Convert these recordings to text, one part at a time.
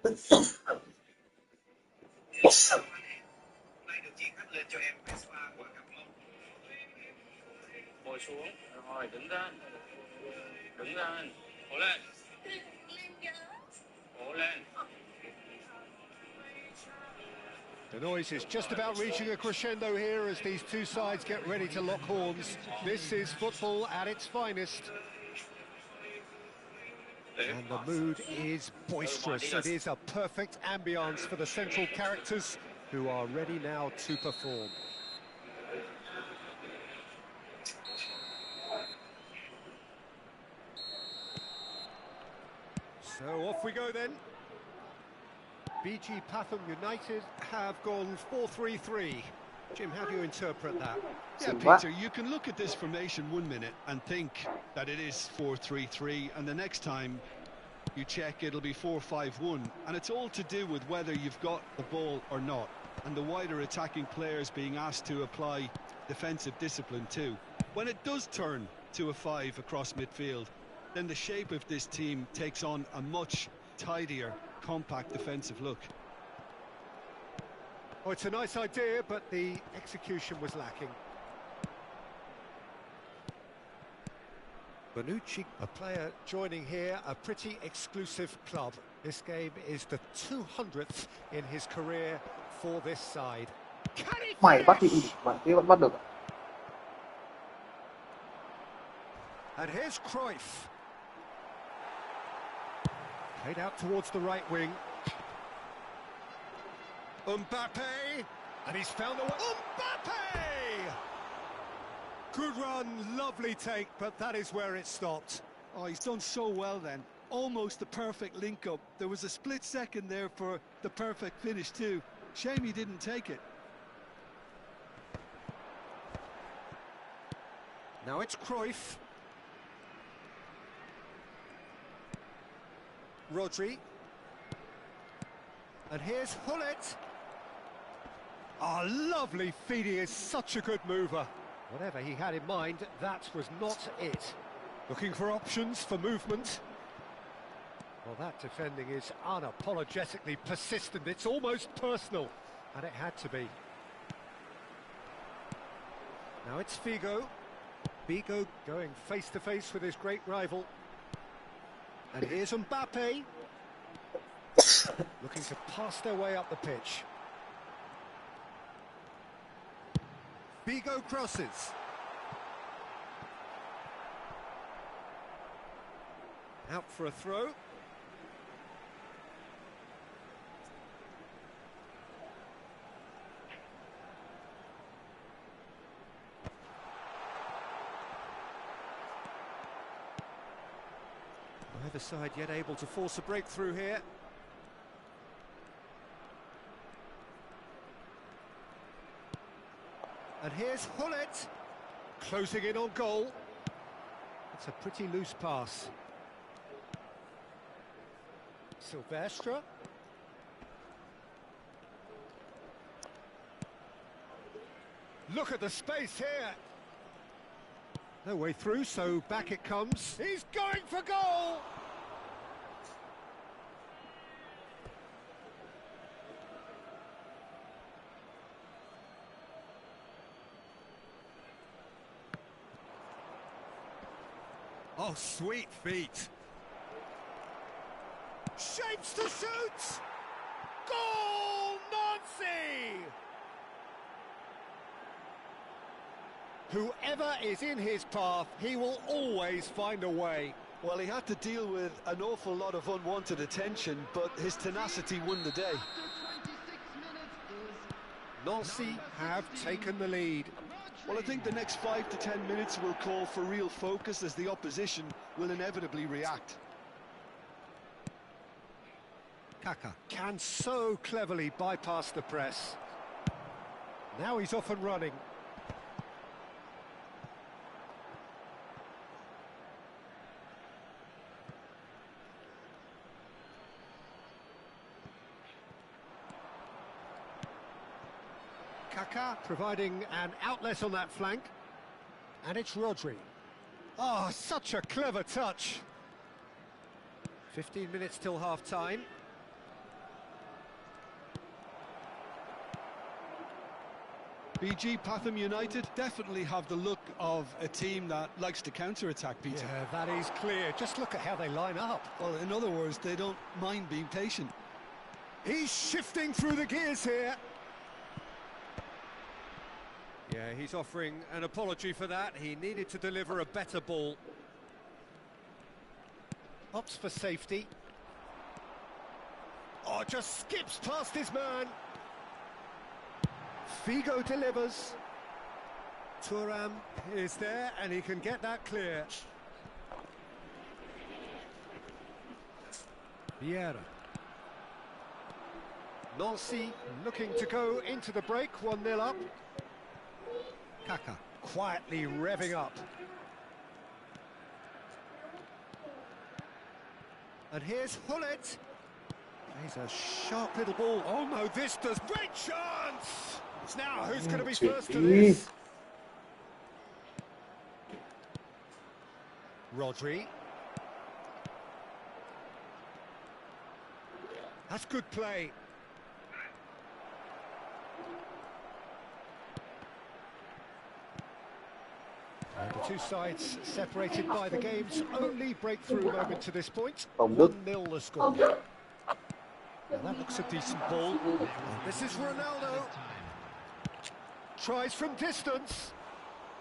Nay được chị khách lên cho em Vespa quả cam long. Ngồi xuống, rồi đứng lên. Đứng lên. Cố lên. Cố lên. The noise is just about reaching a crescendo here as these two sides get ready to lock horns. This is football at its finest. And the mood is boisterous. It is a perfect ambience for the central characters who are ready now to perform. So off we go then. BG Pathum United have gone 4-3-3. Jim, how do you interpret that? Yeah, Peter, you can look at this formation 1 minute and think that it is 4-3-3, and the next time you check it'll be 4-5-1, and it's all to do with whether you've got the ball or not, and the wider attacking players being asked to apply defensive discipline too. When it does turn to a 5 across midfield, then the shape of this team takes on a much tidier, compact defensive look. Oh, it's a nice idea, but the execution was lacking. Bonucci, a player joining here, a pretty exclusive club. This game is the 200th in his career for this side. Mày bắt thì mày kia vẫn bắt được. And here's Cruyff. Played out towards the right wing. Mbappe, and he's found the way. Mbappe! Good run, lovely take, but that is where it stopped. Oh, he's done so well then. Almost the perfect link-up. There was a split second there for the perfect finish too. Shame he didn't take it. Now it's Cruyff. Rodri. And here's Hullet. Oh, lovely feed. He is such a good mover. Whatever he had in mind, that was not it. Looking for options for movement. Well, that defending is unapologetically persistent. It's almost personal, and it had to be. Now it's Figo. Figo going face-to-face with his great rival. And here's Mbappe. Looking to pass their way up the pitch. Figo crosses. Out for a throw. Neither side yet able to force a breakthrough here. And here's Hullet, closing in on goal. It's a pretty loose pass. Silvestre. Look at the space here. No way through, so back it comes. He's going for goal! Oh, sweet feet. Shapes to shoot! Goal, Nancy! Whoever is in his path, he will always find a way. Well, he had to deal with an awful lot of unwanted attention, but his tenacity won the day. Nancy have taken the lead. Well, I think the next 5 to 10 minutes will call for real focus as the opposition will inevitably react. Kaka can so cleverly bypass the press. Now he's off and running. Kaka providing an outlet on that flank. And it's Rodri. Oh, such a clever touch. 15 minutes till half-time. BG Pathum United definitely have the look of a team that likes to counter-attack, Peter. Yeah, that is clear. Just look at how they line up. Well, in other words, they don't mind being patient. He's shifting through the gears here. Yeah, he's offering an apology for that. He needed to deliver a better ball. Opts for safety. Oh, just skips past his man. Figo delivers. Thuram is there and he can get that clear. Vieira. Nancy looking to go into the break, 1-0 up. Kaka quietly revving up. And here's Hullet. He's a sharp little ball. Oh no, this does great chance! It's now who's going to be first to this? Rodri. That's good play. And the two sides separated by the game's only breakthrough moment to this point. 1-0 the score. Now that looks a decent ball. This is Ronaldo. Tries from distance.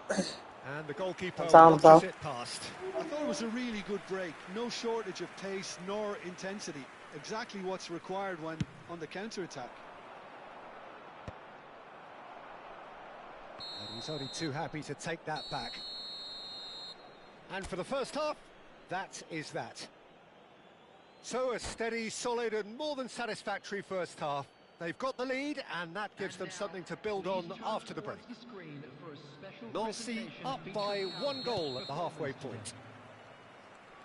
And the goalkeeper watches it past. I thought it was a really good break. No shortage of pace nor intensity. Exactly what's required when on the counter-attack. And he's only too happy to take that back. And for the first half, that is that. So a steady, solid and more than satisfactory first half. They've got the lead and that gives them something to build on after the break. Nancy up by 1 goal at the halfway point.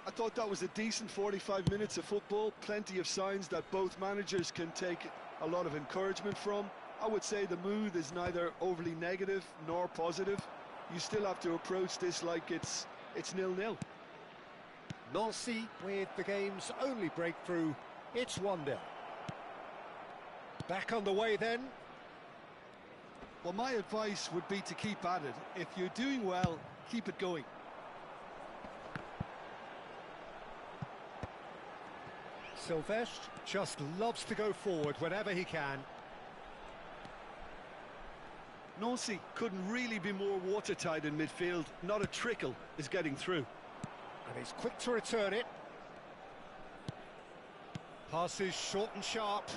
I thought that was a decent 45 minutes of football. Plenty of signs that both managers can take a lot of encouragement from. I would say the mood is neither overly negative nor positive. You still have to approach this like it's 0-0. Nancy with the game's only breakthrough. It's 1-0. Back on the way then. Well, my advice would be to keep at it. If you're doing well, keep it going. Silvestre just loves to go forward whenever he can. Nancy couldn't really be more watertight in midfield. Not a trickle is getting through. And he's quick to return it. Passes short and sharp.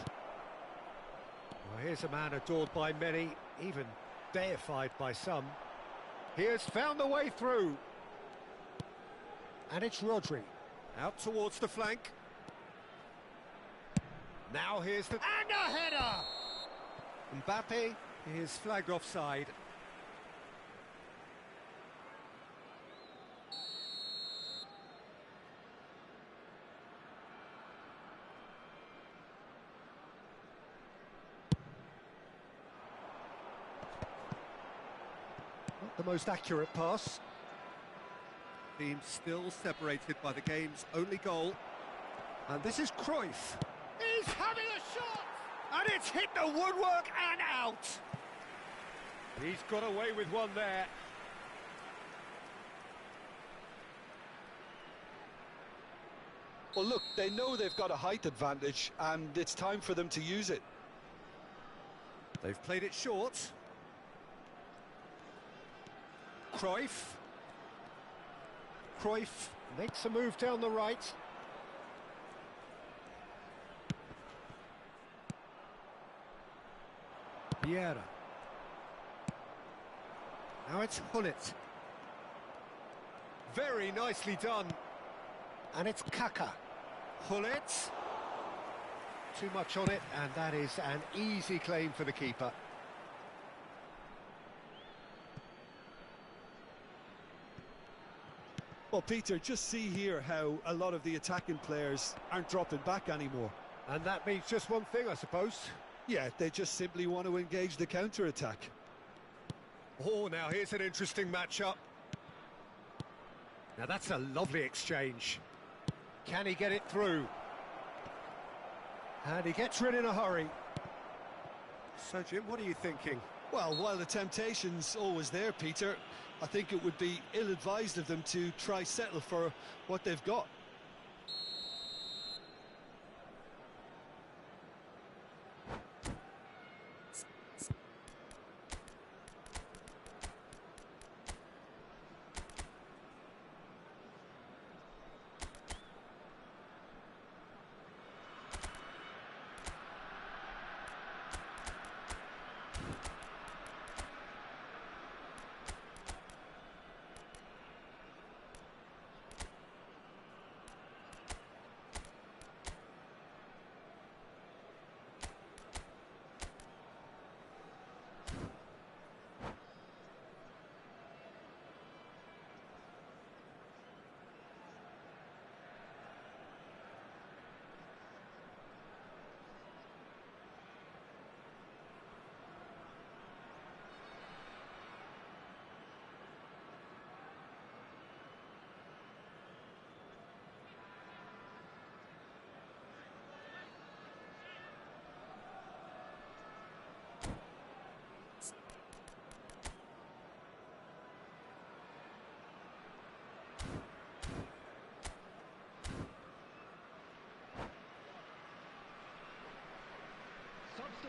Well, here's a man adored by many, even deified by some. He has found the way through. And it's Rodri. Out towards the flank. Now here's the... And a header! Mbappe is flagged offside. Not the most accurate pass. Team still separated by the game's only goal. And this is Cruyff. He's having a shot! And it's hit the woodwork and out! He's got away with one there. Well, look, they know they've got a height advantage, and it's time for them to use it. They've played it short. Cruyff. Cruyff makes a move down the right. Vieira. Now it's Hullet. Very nicely done. And it's Kaka. Hullet. Too much on it, and that is an easy claim for the keeper. Well, Peter, just see here how a lot of the attacking players aren't dropping back anymore. And that means just one thing, I suppose. Yeah, they just simply want to engage the counter-attack. Oh, now here's an interesting matchup. Now that's a lovely exchange. Can he get it through? And he gets rid in a hurry. So, Jim, what are you thinking? Well, while the temptation's always there, Peter, I think it would be ill-advised of them to try settle for what they've got.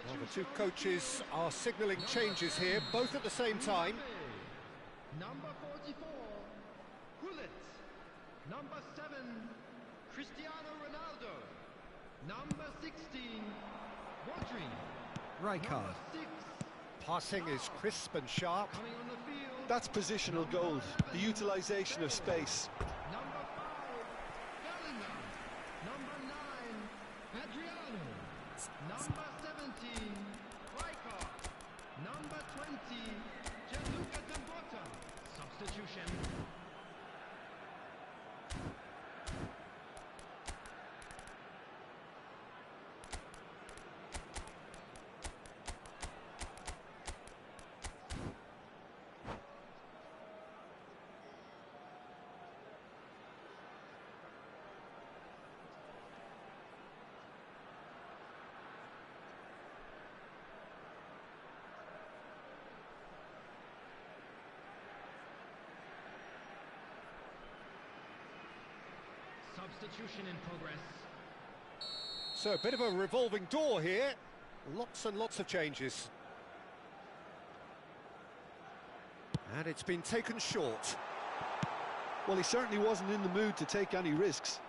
Well, the two coaches are signalling changes here, both at the same time. Number 44, Gullit. Number 7, Cristiano Ronaldo. Number 16, Rodri. Rijkaard. Number 6, Passing is crisp and sharp. coming on the field. That's positional gold, the utilisation of space. Number 5, Bellingham. Number 9, Adriano. Number 17, Rijkaard. Number 20, Gianluca Zambrotta. Substitution. Substitution in progress. So a bit of a revolving door here. Lots and lots of changes. And it's been taken short. Well, he certainly wasn't in the mood to take any risks.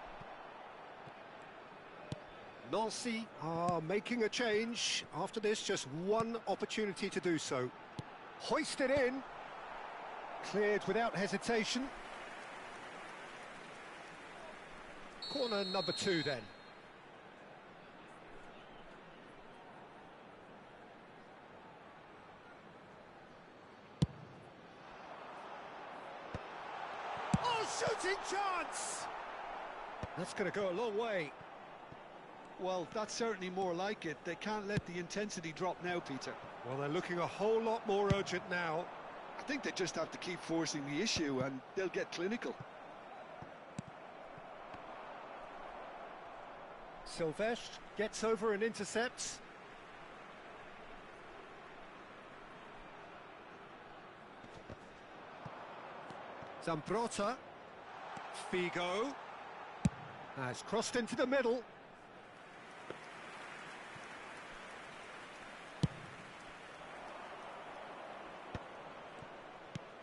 Nancy are making a change. After this, just one opportunity to do so. Hoisted in. Cleared without hesitation. Corner number 2 then. Oh, shooting chance! That's going to go a long way. Well, that's certainly more like it. They can't let the intensity drop now, Peter. Well, they're looking a whole lot more urgent now. I think they just have to keep forcing the issue and they'll get clinical. Silvestre gets over and intercepts. Zambrotta. Figo. Has crossed into the middle.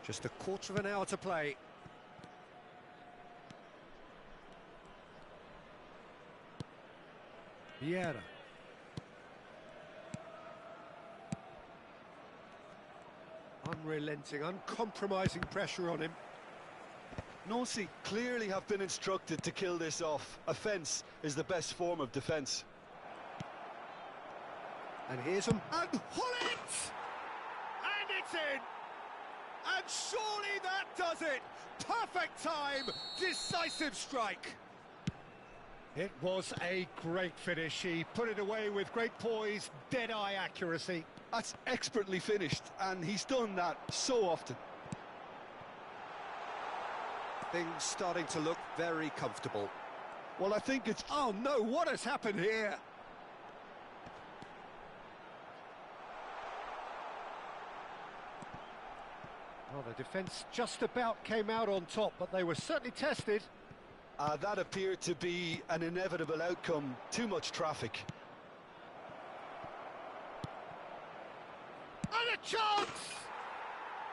Just a quarter of an hour to play. Vieira. Unrelenting, uncompromising pressure on him. Nancy clearly have been instructed to kill this off. Offence is the best form of defence. And here's him. And pull it! And it's in! And surely that does it! Perfect time! Decisive strike! It was a great finish. He put it away with great poise, dead-eye accuracy. That's expertly finished, and he's done that so often. Things starting to look very comfortable. Well, I think it's... Oh no, what has happened here? The defence just about came out on top, but they were certainly tested. That appeared to be an inevitable outcome. Too much traffic. And a chance!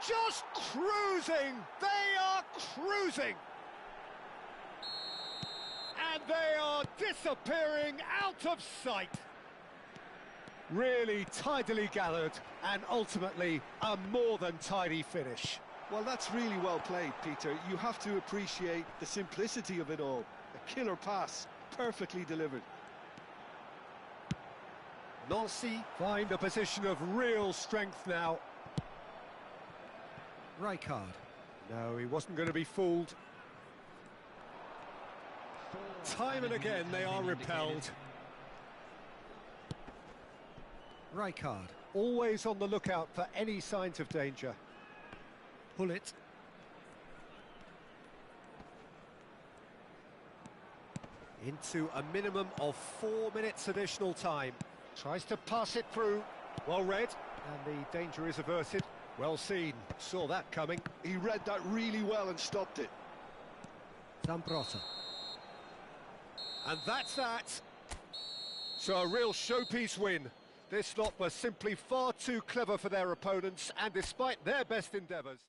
Just cruising! They are cruising! And they are disappearing out of sight. Really tidily gathered, and ultimately a more than tidy finish. Well, that's really well played, Peter. You have to appreciate the simplicity of it all. A killer pass, perfectly delivered. Nancy find a position of real strength now. Rijkaard. No, he wasn't going to be fooled. Time and again they are repelled. Rijkaard, always on the lookout for any signs of danger. Pull it. Into a minimum of 4 minutes additional time. Tries to pass it through. Well read, and the danger is averted. Well seen, saw that coming. He read that really well and stopped it. Zambrotta. And that's that. So a real showpiece win. This lot was simply far too clever for their opponents, and despite their best endeavours.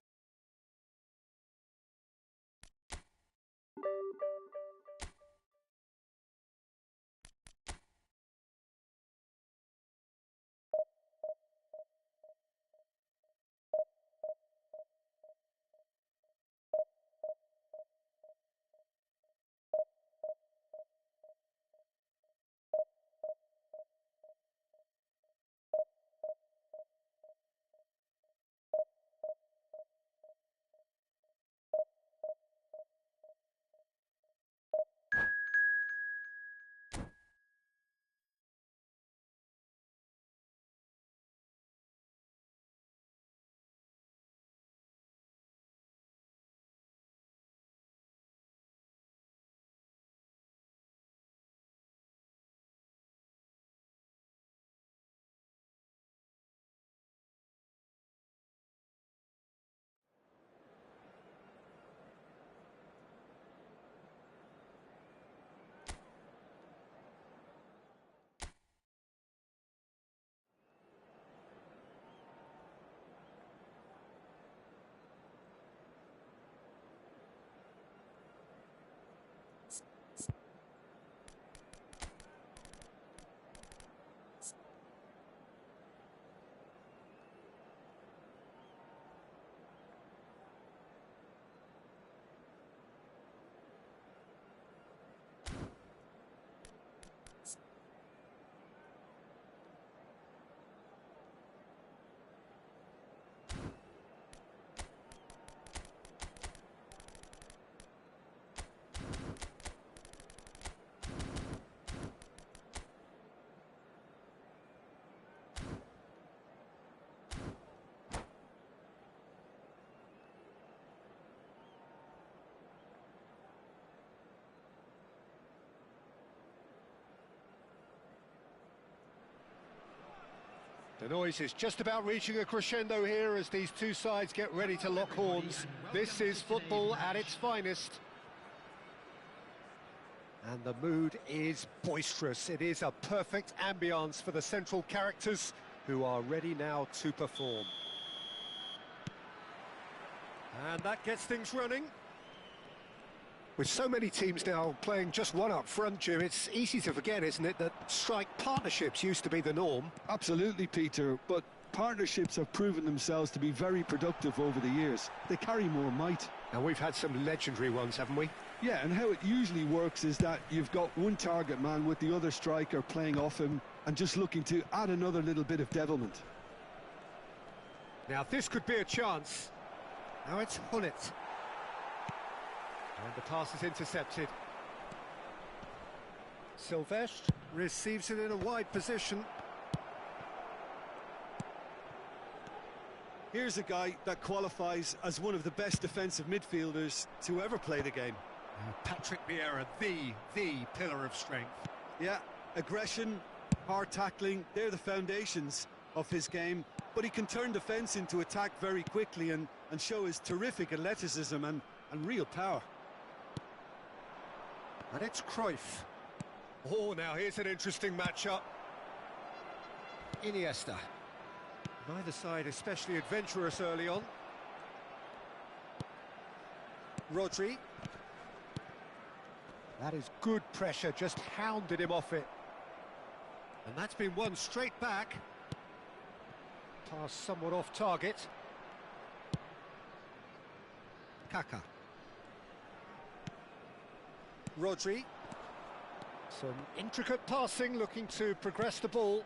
The noise is just about reaching a crescendo here as these two sides get ready to lock horns. This is football at its finest. And the mood is boisterous. It is a perfect ambience for the central characters who are ready now to perform. And that gets things running. With so many teams now playing just one up front, Jim, it's easy to forget, isn't it, that strike partnerships used to be the norm. Absolutely, Peter, but partnerships have proven themselves to be very productive over the years. They carry more might. And we've had some legendary ones, haven't we? Yeah, and how it usually works is that you've got one target man with the other striker playing off him and just looking to add another little bit of devilment. Now this could be a chance. Now it's Hullet. And the pass is intercepted. Silvestre receives it in a wide position. Here's a guy that qualifies as one of the best defensive midfielders to ever play the game. Patrick Vieira, the pillar of strength. Yeah, aggression, hard tackling, they're the foundations of his game, but he can turn defence into attack very quickly and show his terrific athleticism and real power. And it's Cruyff. Oh, now here's an interesting matchup. Iniesta. Neither side especially adventurous early on. Rodri. That is good pressure, just hounded him off it. And that's been won straight back. Pass somewhat off target. Kaka. Rodri. Some intricate passing, looking to progress the ball.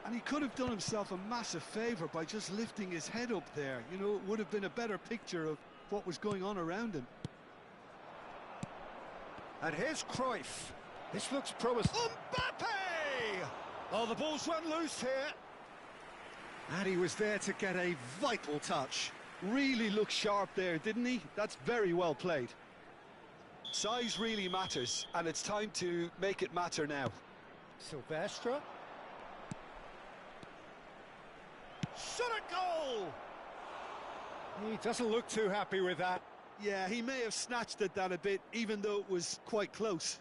And he could have done himself a massive favour by just lifting his head up there. You know, it would have been a better picture of what was going on around him. And here's Cruyff. This looks promising. Mbappe! Oh, the ball's run loose here. And he was there to get a vital touch. Really looked sharp there, didn't he? That's very well played. Size really matters, and it's time to make it matter now. Silvestre. Shot a goal! He doesn't look too happy with that. Yeah, he may have snatched at that a bit, even though it was quite close.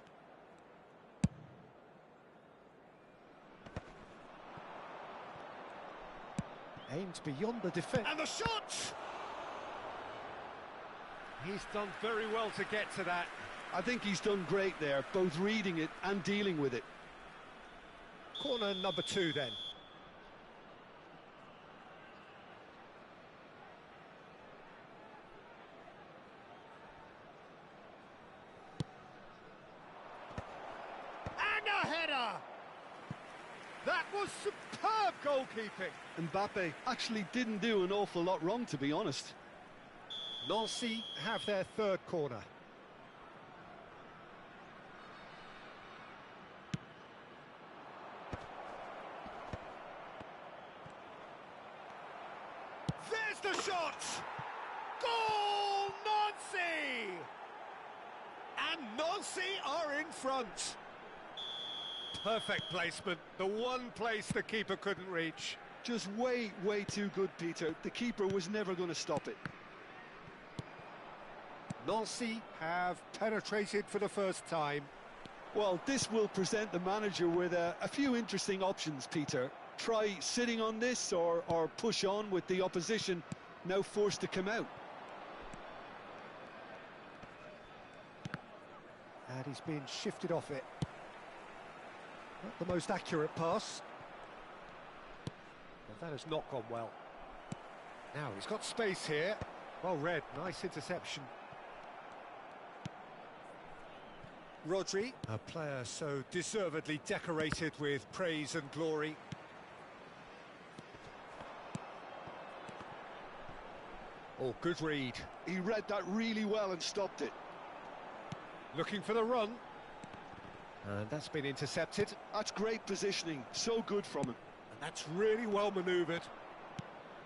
Aimed beyond the defence. And the shot! He's done very well to get to that. I think he's done great there, both reading it and dealing with it. Corner number 2 then. And a header! That was superb goalkeeping. Mbappe actually didn't do an awful lot wrong, to be honest. Nancy have their third corner. There's the shot! Goal, Nancy! And Nancy are in front. Perfect placement, the one place the keeper couldn't reach. Just way too good, Peter. The keeper was never going to stop it. Nancy have penetrated for the first time. Well, this will present the manager with a few interesting options, Peter. Try sitting on this or push on with the opposition now forced to come out. And he's been shifted off it. Not the most accurate pass. But that has not gone well. Now he's got space here. Well read, nice interception. Rodri, a player so deservedly decorated with praise and glory. Oh, good read. He read that really well and stopped it. Looking for the run. And that's been intercepted. That's great positioning, so good from him. And that's really well manoeuvred.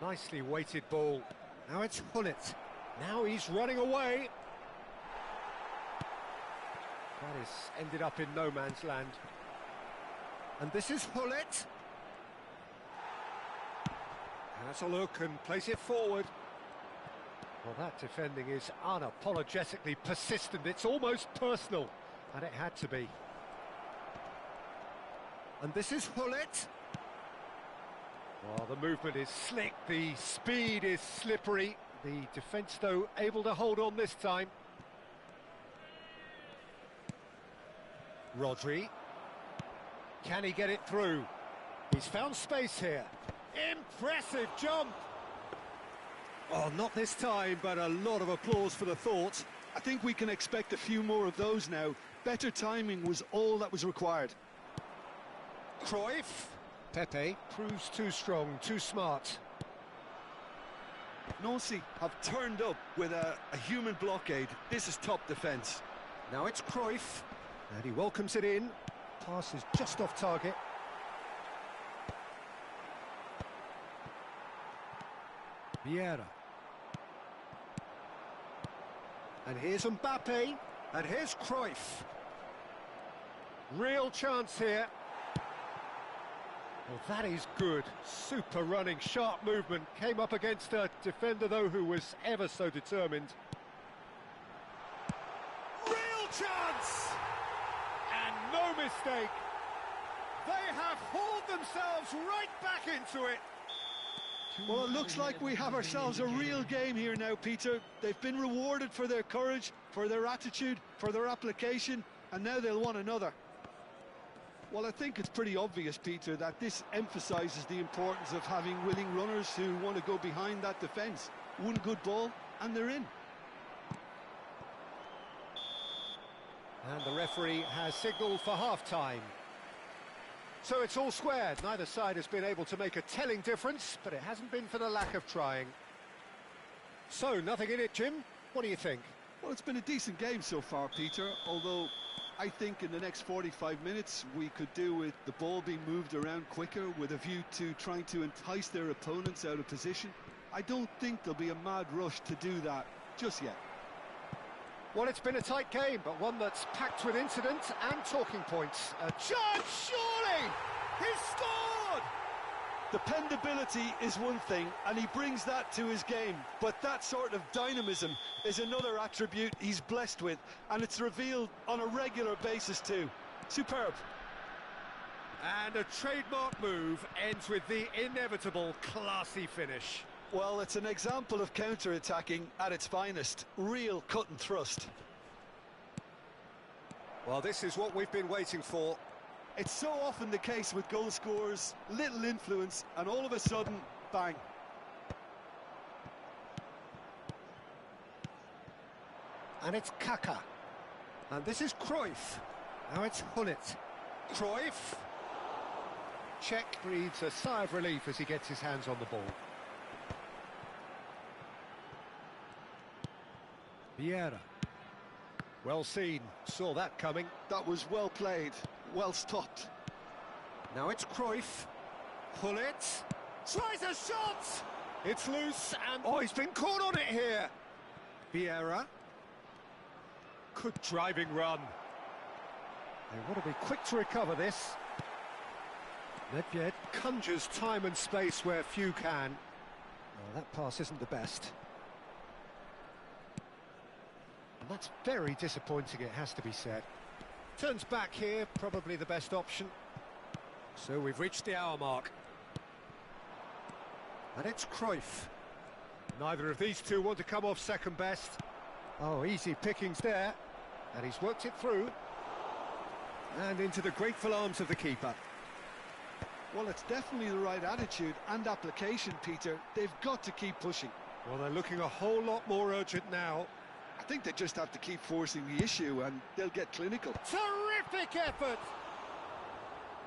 Nicely weighted ball. Now it's Hullet. Now he's running away. That is ended up in no man's land. And this is Hullet. Has a look and plays it forward. Well, that defending is unapologetically persistent. It's almost personal. And it had to be. And this is Hullet. Well, the movement is slick. The speed is slippery. The defence, though, able to hold on this time. Rodri. Can he get it through? He's found space here. Impressive jump! Oh, not this time, but a lot of applause for the thought. I think we can expect a few more of those now. Better timing was all that was required. Cruyff. Pepe proves too strong, too smart. Nancy have turned up with a human blockade. This is top defence. Now it's Cruyff. And he welcomes it in. Pass is just off target. Vieira. And here's Mbappe. And here's Cruyff. Real chance here. Well, that is good. Super running, sharp movement. Came up against a defender, though, who was ever so determined. Real chance! And no mistake. They have hauled themselves right back into it. Well, it looks like we have ourselves a real game here now, Peter. They've been rewarded for their courage, for their attitude, for their application, and now they'll want another. Well, I think it's pretty obvious, Peter, that this emphasises the importance of having willing runners who want to go behind that defence. One good ball, and they're in. And the referee has signalled for half-time. So it's all squared. Neither side has been able to make a telling difference, but it hasn't been for the lack of trying. So, nothing in it, Jim. What do you think? Well, it's been a decent game so far, Peter, although I think in the next 45 minutes we could do with the ball being moved around quicker with a view to trying to entice their opponents out of position. I don't think there'll be a mad rush to do that just yet. Well, it's been a tight game, but one that's packed with incident and talking points. A chance, surely! He's scored! Dependability is one thing, and he brings that to his game, but that sort of dynamism is another attribute he's blessed with, and it's revealed on a regular basis too. Superb. And a trademark move ends with the inevitable classy finish. Well, it's an example of counter-attacking at its finest. Real cut and thrust. Well, this is what we've been waiting for. It's so often the case with goal scorers, little influence, and all of a sudden, bang. And it's Kaka. And this is Cruyff. Now it's Hullet. Cruyff. Czech breathes a sigh of relief as he gets his hands on the ball. Vieira. Well seen, saw that coming. That was well played, well stopped. Now it's Cruyff. Hullet. Tries a shot! It's loose and... Oh, he's been caught on it here! Vieira. Good driving run. They want to be quick to recover this. Nedved conjures time and space where few can. Well, that pass isn't the best. And that's very disappointing, it has to be said. Turns back here, probably the best option. So we've reached the hour mark. And it's Cruyff. Neither of these two want to come off second best. Oh, easy pickings there. And he's worked it through. And into the grateful arms of the keeper. Well, it's definitely the right attitude and application, Peter. They've got to keep pushing. Well, they're looking a whole lot more urgent now. I think they just have to keep forcing the issue and they'll get clinical. Terrific effort!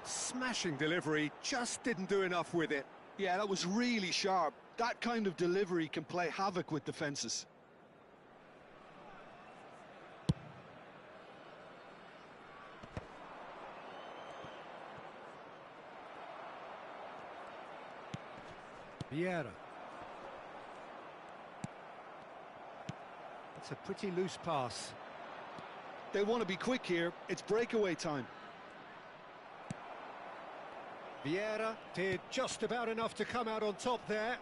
Smashing delivery, just didn't do enough with it. Yeah, that was really sharp. That kind of delivery can play havoc with defences. Vieira. It's a pretty loose pass. They want to be quick here. It's breakaway time. Vieira did just about enough to come out on top there.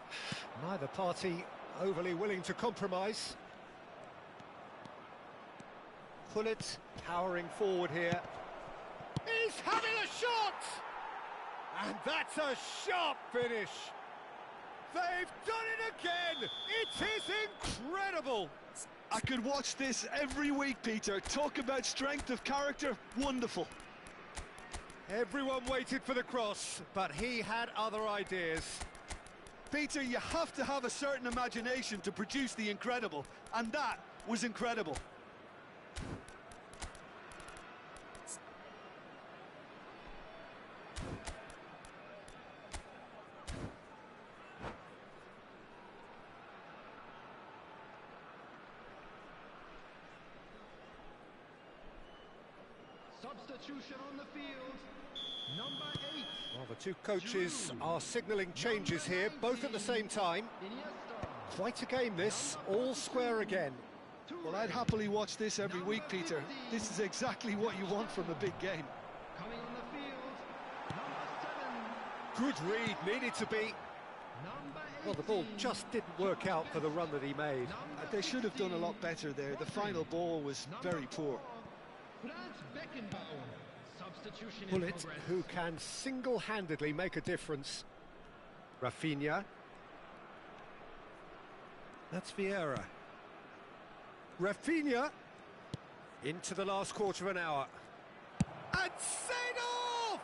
Neither party overly willing to compromise. Hullet powering forward here. He's having a shot! And that's a sharp finish. They've done it again! It is incredible! I could watch this every week, Peter. Talk about strength of character. Wonderful. Everyone waited for the cross, but he had other ideas. Peter, you have to have a certain imagination to produce the incredible, and that was incredible. Substitution on the field. Number 8. Well, the two coaches are signalling changes here, both at the same time. Iniesta. Quite a game this, all square again. Well, I'd happily watch this every week, Peter. This is exactly what you want from a big game. Coming on the field. Number 7. Good read, needed to be. Number Well, the ball 18. just didn't work out for the run that he made. They should have done a lot better there. The final ball was very poor. Franz Beckenbauer. Substitution in Bullet, progress. who can single-handedly make a difference. Rafinha. That's Vieira. Rafinha. Into the last quarter of an hour. And set off!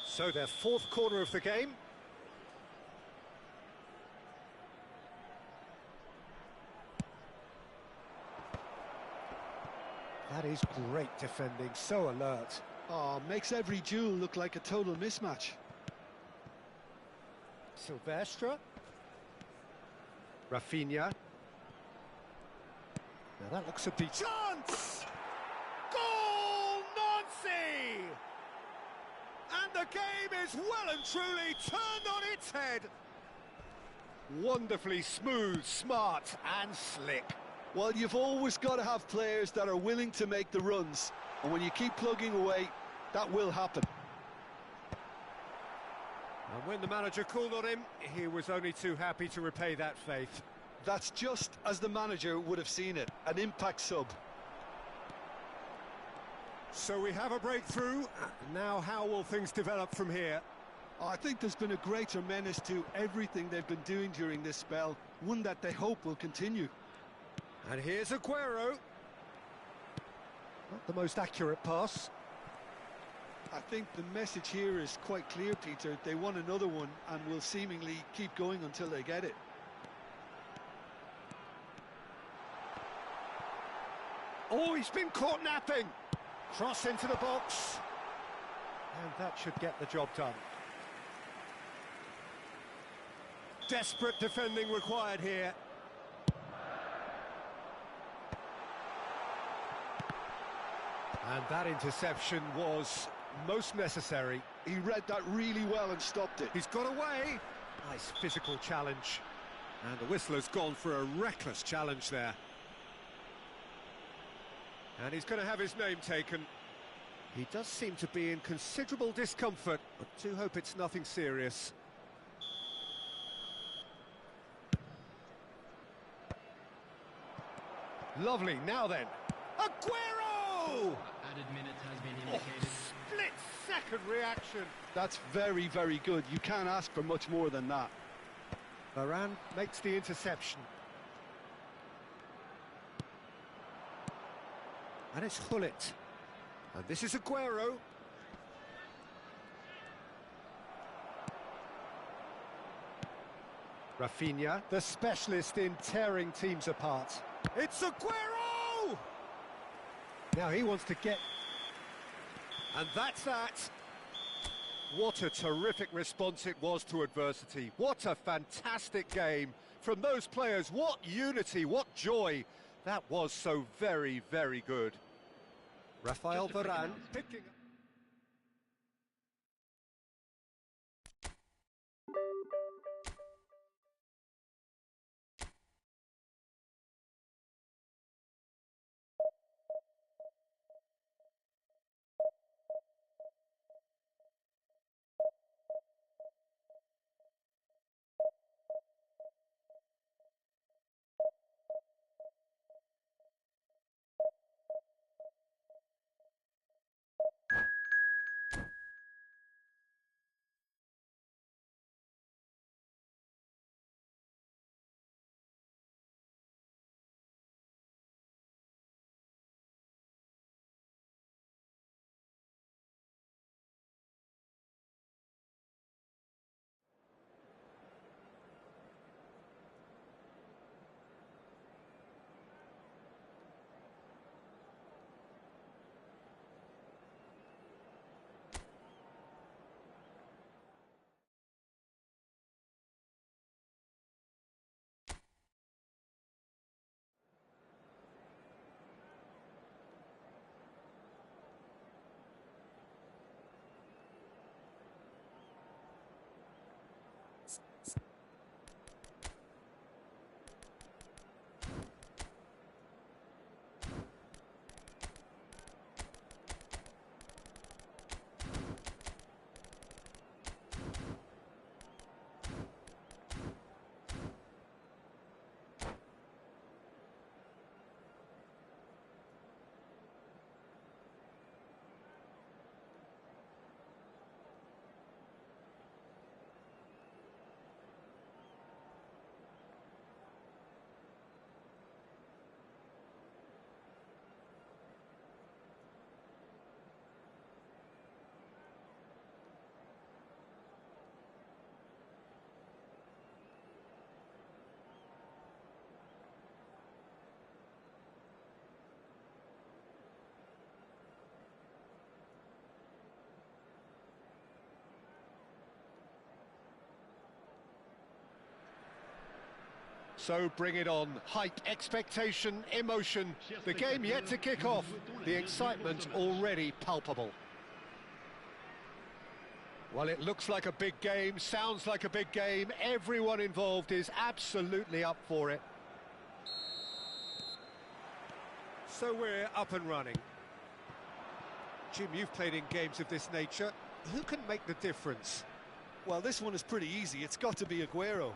So their fourth corner of the game. That is great defending, so alert. Oh, makes every duel look like a total mismatch. Silvestre. Rafinha. Now that looks a big chance! Goal, Nancy! And the game is well and truly turned on its head. Wonderfully smooth, smart and slick. Well, you've always got to have players that are willing to make the runs. And when you keep plugging away, that will happen. And when the manager called on him, he was only too happy to repay that faith. That's just as the manager would have seen it, an impact sub. So we have a breakthrough. Now how will things develop from here? I think there's been a greater menace to everything they've been doing during this spell, one that they hope will continue. And here's Aguero. Not the most accurate pass. I think the message here is quite clear, Peter. They want another one and will seemingly keep going until they get it. Oh, he's been caught napping. Cross into the box. And that should get the job done. Desperate defending required here. And that interception was most necessary. He read that really well and stopped it. He's got away. Nice physical challenge. And the whistler's gone for a reckless challenge there. And he's going to have his name taken. He does seem to be in considerable discomfort, but do hope it's nothing serious. Lovely, now then. Aguero! Added minutes has been indicated. Split-second reaction. That's very, very good. You can't ask for much more than that. Varane makes the interception. And it's Gullit. And this is Aguero. Rafinha, the specialist in tearing teams apart. It's Aguero! Now he wants to get... And that's that. What a terrific response it was to adversity. What a fantastic game from those players. What unity, what joy. That was so very, very good. Rafael Varane picking up. So bring it on. Hype, expectation, emotion. The game yet to kick off. The excitement already palpable. Well, it looks like a big game, sounds like a big game. Everyone involved is absolutely up for it. So we're up and running. Jim, you've played in games of this nature. Who can make the difference? Well, this one is pretty easy. It's got to be Aguero.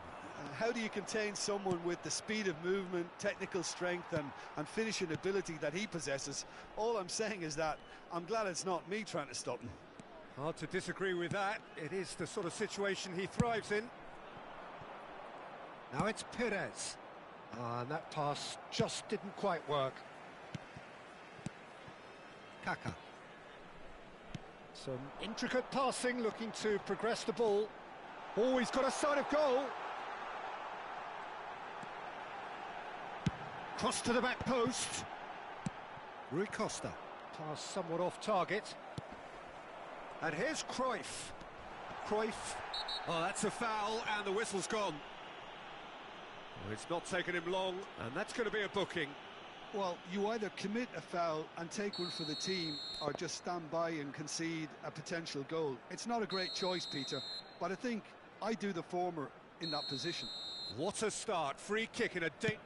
How do you contain someone with the speed of movement, technical strength and finishing ability that he possesses? All I'm saying is that I'm glad it's not me trying to stop him. Hard to disagree with that. It is the sort of situation he thrives in. Now it's Perez. And that pass just didn't quite work. Kaka. Some intricate passing, looking to progress the ball. Oh, he's got a sight of goal. Cross to the back post. Rui Costa. Pass somewhat off target. And here's Cruyff. Cruyff. Oh, that's a foul, and the whistle's gone. Well, it's not taken him long, and that's going to be a booking. Well, you either commit a foul and take one for the team, or just stand by and concede a potential goal. It's not a great choice, Peter, but I think I do the former in that position. What a start. Free kick in a date.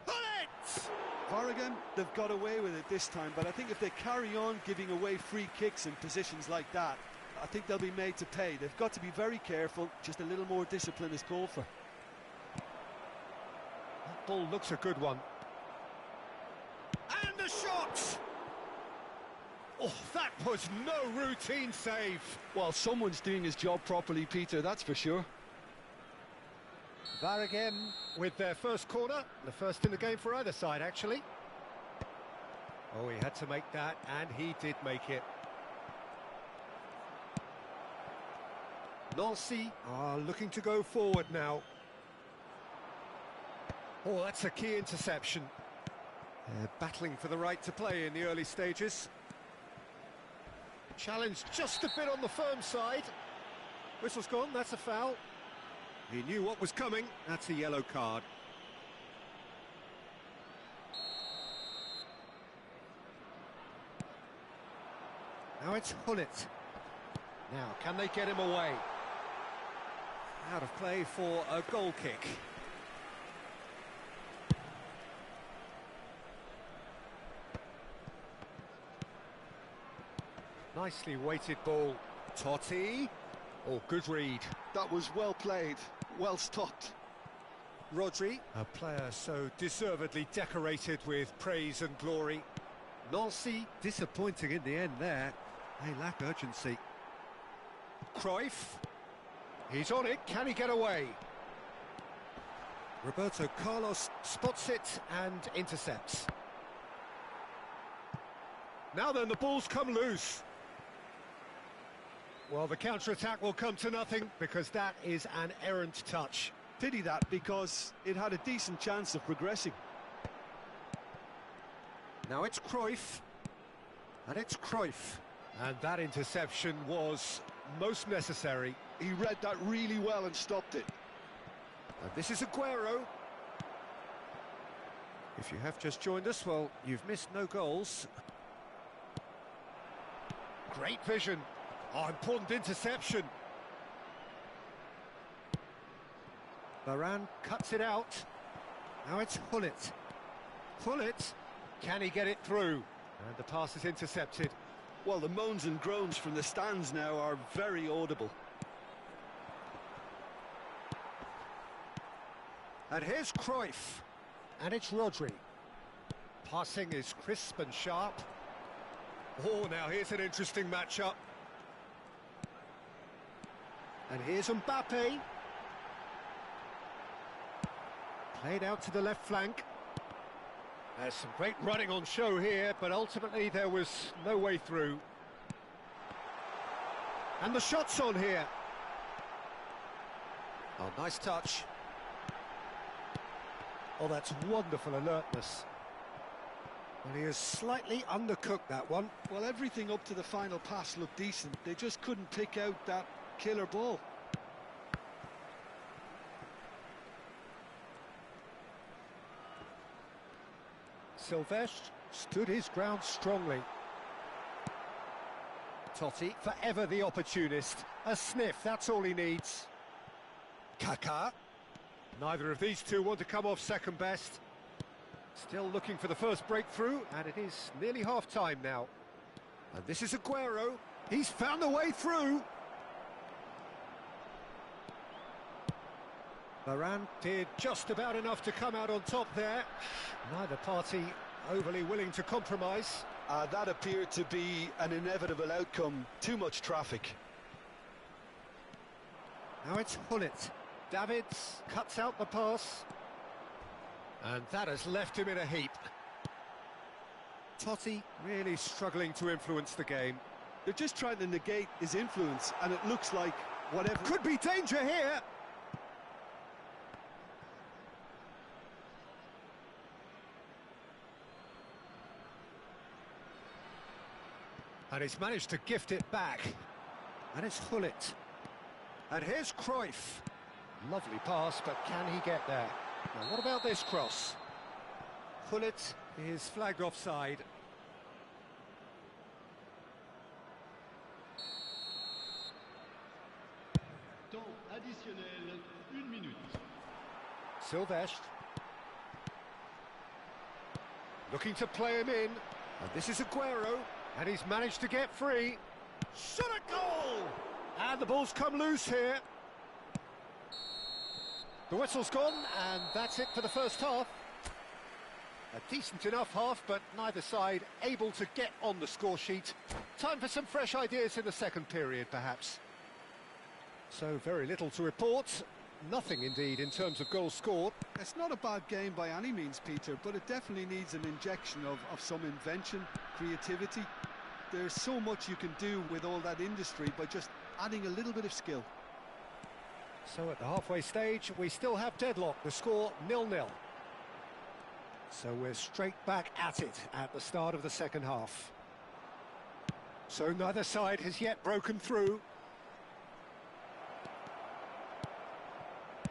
Varrigan, they've got away with it this time, but I think if they carry on giving away free kicks in positions like that, I think they'll be made to pay. They've got to be very careful. Just a little more discipline is called for. That ball looks a good one. And the shot! Oh, that was no routine save. Well, someone's doing his job properly, Peter, that's for sure. Varrigan with their first corner. The first in the game for either side, actually. Oh, he had to make that, and he did make it. Nancy are looking to go forward now. Oh, that's a key interception. They're battling for the right to play in the early stages. Challenge just a bit on the firm side. Whistle's gone, that's a foul. He knew what was coming, that's a yellow card. Now it's Hullet. Now, can they get him away? Out of play for a goal kick. Nicely weighted ball. Totti. Oh, good read. That was well played, well stopped. Rodri, a player so deservedly decorated with praise and glory. Nancy, disappointing in the end there. They lack urgency. Cruyff. He's on it, can he get away? Roberto Carlos spots it and intercepts. Now then, the ball's come loose. Well, the counter-attack will come to nothing because that is an errant touch. Pity that, because it had a decent chance of progressing. Now it's Cruyff. And it's Cruyff. And that interception was most necessary. He read that really well and stopped it. And this is Aguero. If you have just joined us, well, you've missed no goals. Great vision. Oh, important interception. Varane cuts it out. Now it's Hullet. Hullet, can he get it through? And the pass is intercepted. Well, the moans and groans from the stands now are very audible. And here's Cruyff. And it's Rodri. Passing is crisp and sharp. Oh, now here's an interesting matchup. And here's Mbappe. Played out to the left flank. There's some great running on show here, but ultimately there was no way through. And the shot's on here. Oh, nice touch. Oh, that's wonderful alertness. Well, he has slightly undercooked that one. Well, everything up to the final pass looked decent. They just couldn't pick out that killer ball. Silvestre stood his ground strongly. Totti, forever the opportunist. A sniff, that's all he needs. Kaká. Neither of these two want to come off second best. Still looking for the first breakthrough, and it is nearly half-time now. And this is Aguero. He's found a way through. Varane did just about enough to come out on top there. Neither party overly willing to compromise. That appeared to be an inevitable outcome. Too much traffic. Now it's Hullet. Davids cuts out the pass. And that has left him in a heap. Totti really struggling to influence the game. They're just trying to negate his influence, and it looks like whatever... Could be danger here! And he's managed to gift it back. And it's Hullet. And here's Cruyff. Lovely pass, but can he get there? Now, what about this cross? Hullet is flagged offside. Temps additionnel, 1 minute. Silvestre. Looking to play him in. And this is Aguero. And he's managed to get free. Shot a goal! And the ball's come loose here. The whistle's gone, and that's it for the first half. A decent enough half, but neither side able to get on the score sheet. Time for some fresh ideas in the second period, perhaps. So very little to report. Nothing, indeed, in terms of goals scored. It's not a bad game by any means, Peter, but it definitely needs an injection of some invention, creativity. There's so much you can do with all that industry by just adding a little bit of skill. So at the halfway stage, we still have deadlock. The score 0-0. So we're straight back at it at the start of the second half. So neither side has yet broken through.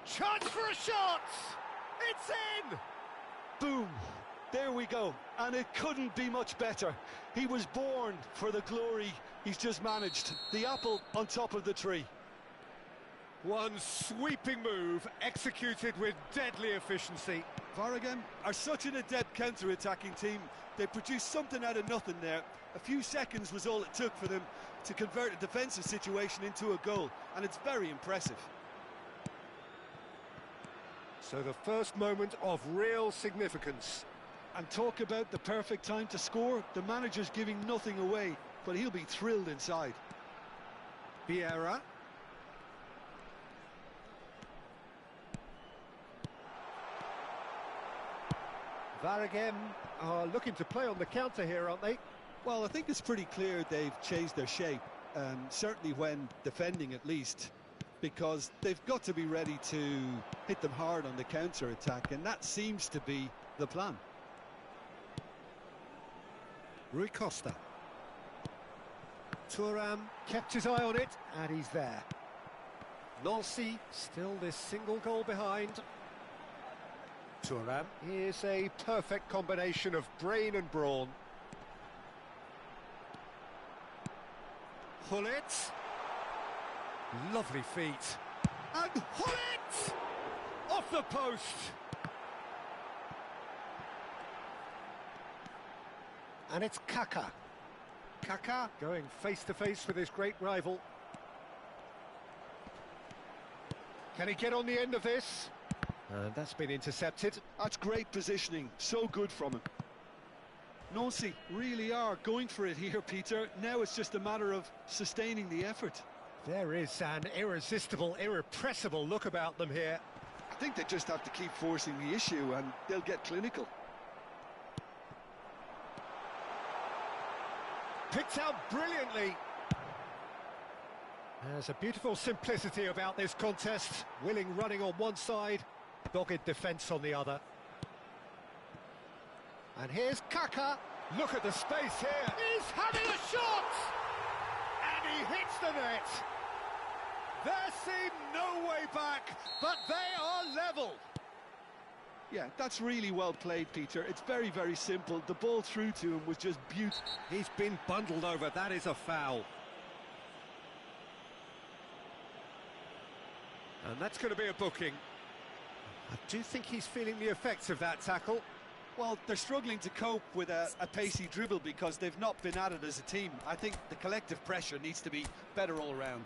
Chance for a shot! It's in! Boom! There we go. And it couldn't be much better. He was born for the glory he's just managed. The apple on top of the tree. One sweeping move, executed with deadly efficiency. Varane are such an adept counter-attacking team. They produced something out of nothing there. A few seconds was all it took for them to convert a defensive situation into a goal, and it's very impressive. So the first moment of real significance. And talk about the perfect time to score. The manager's giving nothing away, but he'll be thrilled inside. Vieira. Varane are looking to play on the counter here, aren't they? Well, I think it's pretty clear they've changed their shape, certainly when defending at least, because they've got to be ready to hit them hard on the counter-attack, and that seems to be the plan. Rui Costa. Thuram kept his eye on it, and he's there. Nancy still this single goal behind. Thuram is a perfect combination of brain and brawn. Hullet. Lovely feet. And Hullet! Off the post! And it's Kaká. Kaká going face-to-face with his great rival. Can he get on the end of this? And that's been intercepted. That's great positioning, so good from him. Nancy really are going for it here, Peter. Now it's just a matter of sustaining the effort. There is an irresistible, irrepressible look about them here. I think they just have to keep forcing the issue and they'll get clinical. Picked out brilliantly. There's a beautiful simplicity about this contest. Willing running on one side, dogged defence on the other. And here's Kaká. Look at the space here. He's having a shot! And he hits the net. There seemed no way back, but they are level. Yeah, that's really well played, Peter. It's very, very simple. The ball through to him was just beautiful. He's been bundled over, that is a foul. And that's going to be a booking. I do think he's feeling the effects of that tackle. Well, they're struggling to cope with a pacey dribble because they've not been at it as a team. I think the collective pressure needs to be better all round.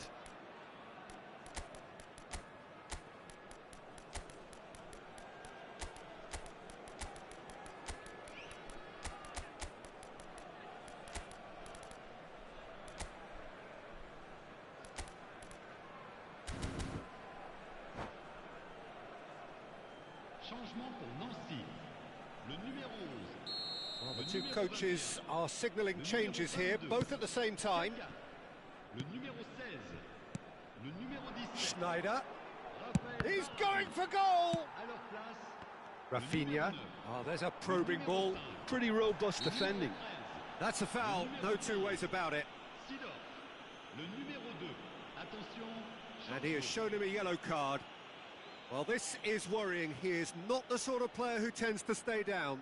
Changement pour Nancy. Le numéro 11. Well, the two coaches are signalling changes here, both at the same time. Le numéro 16. Le numéro 17. Schneider. Raphaël He's going for goal! à leur place. Rafinha. Oh, there's a probing ball. Pretty robust defending. That's a foul, no two ways about it. Sidor. Le numéro 2. Attention. And he has shown him a yellow card. Well, this is worrying. He is not the sort of player who tends to stay down.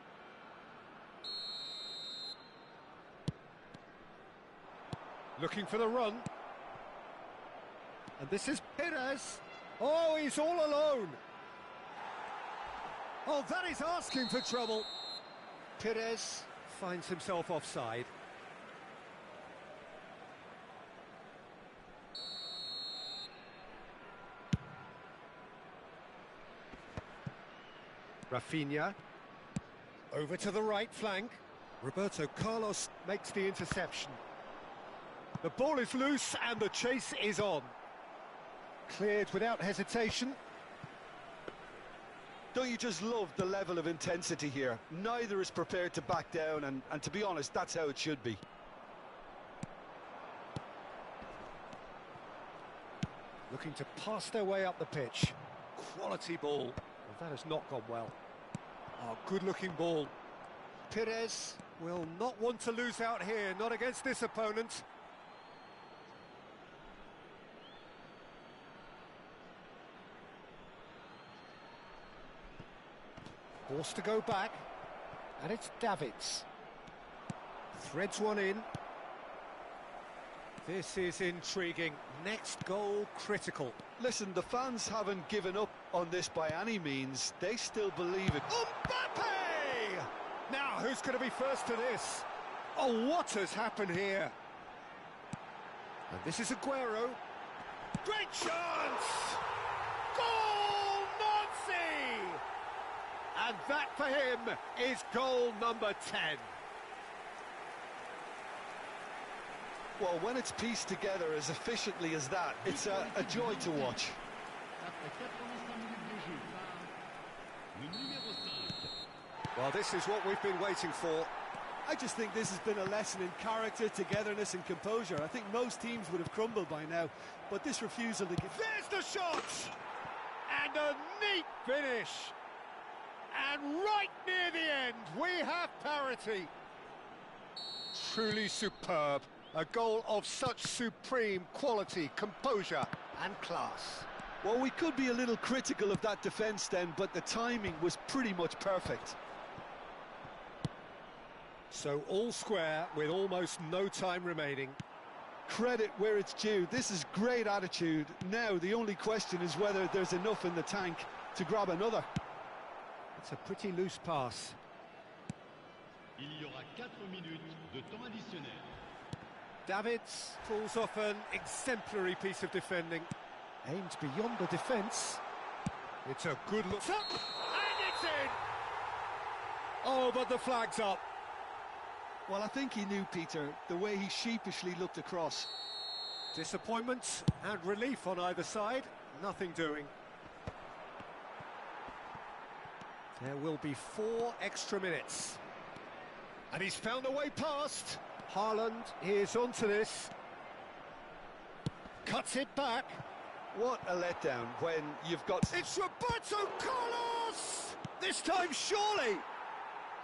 Looking for the run. And this is Perez. Oh, he's all alone. Oh, that is asking for trouble. Perez finds himself offside. Rafinha, over to the right flank. Roberto Carlos makes the interception. The ball is loose and the chase is on. Cleared without hesitation. Don't you just love the level of intensity here? Neither is prepared to back down, and to be honest, that's how it should be. Looking to pass their way up the pitch. Quality ball. Well, that has not gone well. Oh, good-looking ball. Perez will not want to lose out here, not against this opponent. Forced to go back, and it's Davids. Threads one in. This is intriguing. Next goal critical. Listen, the fans haven't given up on this by any means. They still believe it. Mbappe! Now, who's going to be first to this? Oh, what has happened here? And this is Aguero. Great chance! Goal, Nancy! And that for him is goal number 10. Well, when it's pieced together as efficiently as that, it's a joy to watch. Après 85 minutes de jeu par le numéro 5. Well, this is what we've been waiting for. I just think this has been a lesson in character, togetherness and composure. I think most teams would have crumbled by now, but this refusal to give... There's the shot! And a neat finish! And right near the end, we have parity. Truly superb. A goal of such supreme quality, composure and class. Well, we could be a little critical of that defence then, but the timing was pretty much perfect. So all square with almost no time remaining. Credit where it's due. This is great attitude. Now, the only question is whether there's enough in the tank to grab another. It's a pretty loose pass. Il y aura 4 minutes de temps additionnel. Davids pulls off an exemplary piece of defending. Aimed beyond the defence. It's a good look. And it's in! Oh, but the flag's up. Well, I think he knew, Peter, the way he sheepishly looked across. Disappointment and relief on either side. Nothing doing. There will be 4 extra minutes. And he's found a way past. Haaland is onto this. Cuts it back. What a letdown when you've got... It's Roberto Carlos! This time, surely!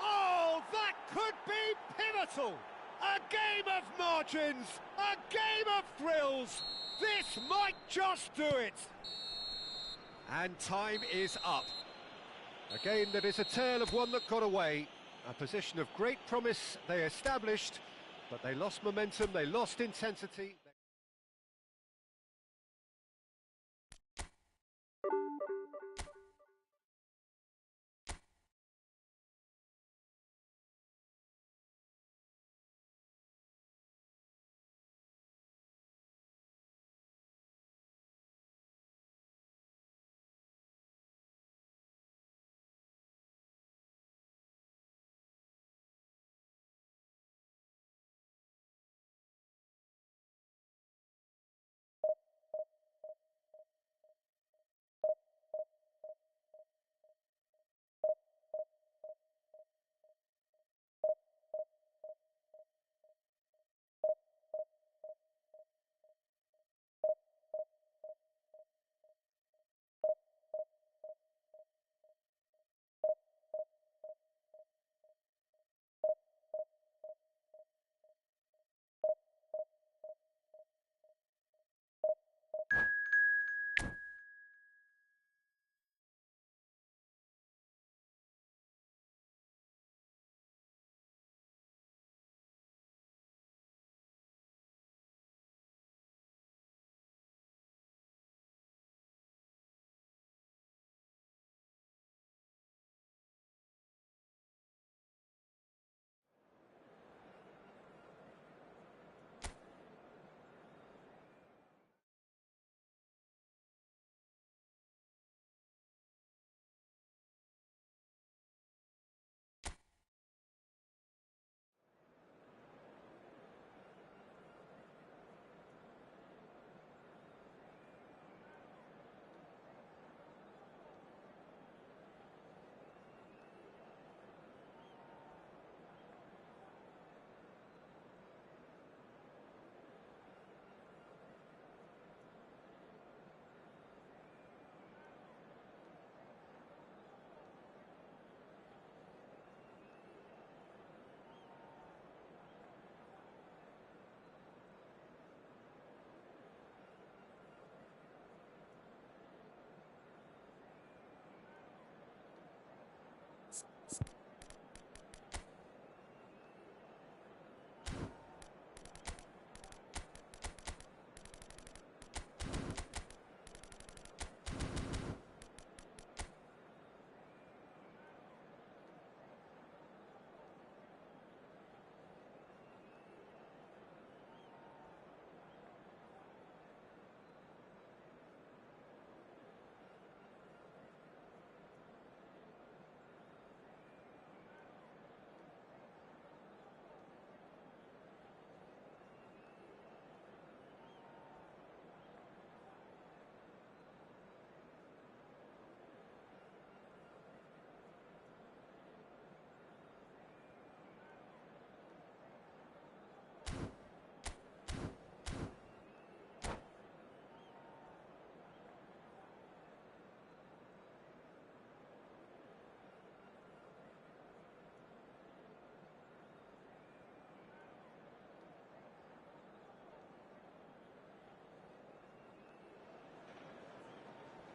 Oh, that could be pivotal! A game of margins! A game of thrills! This might just do it! And time is up. A game that is a tale of one that got away. A position of great promise they established, but they lost momentum, they lost intensity.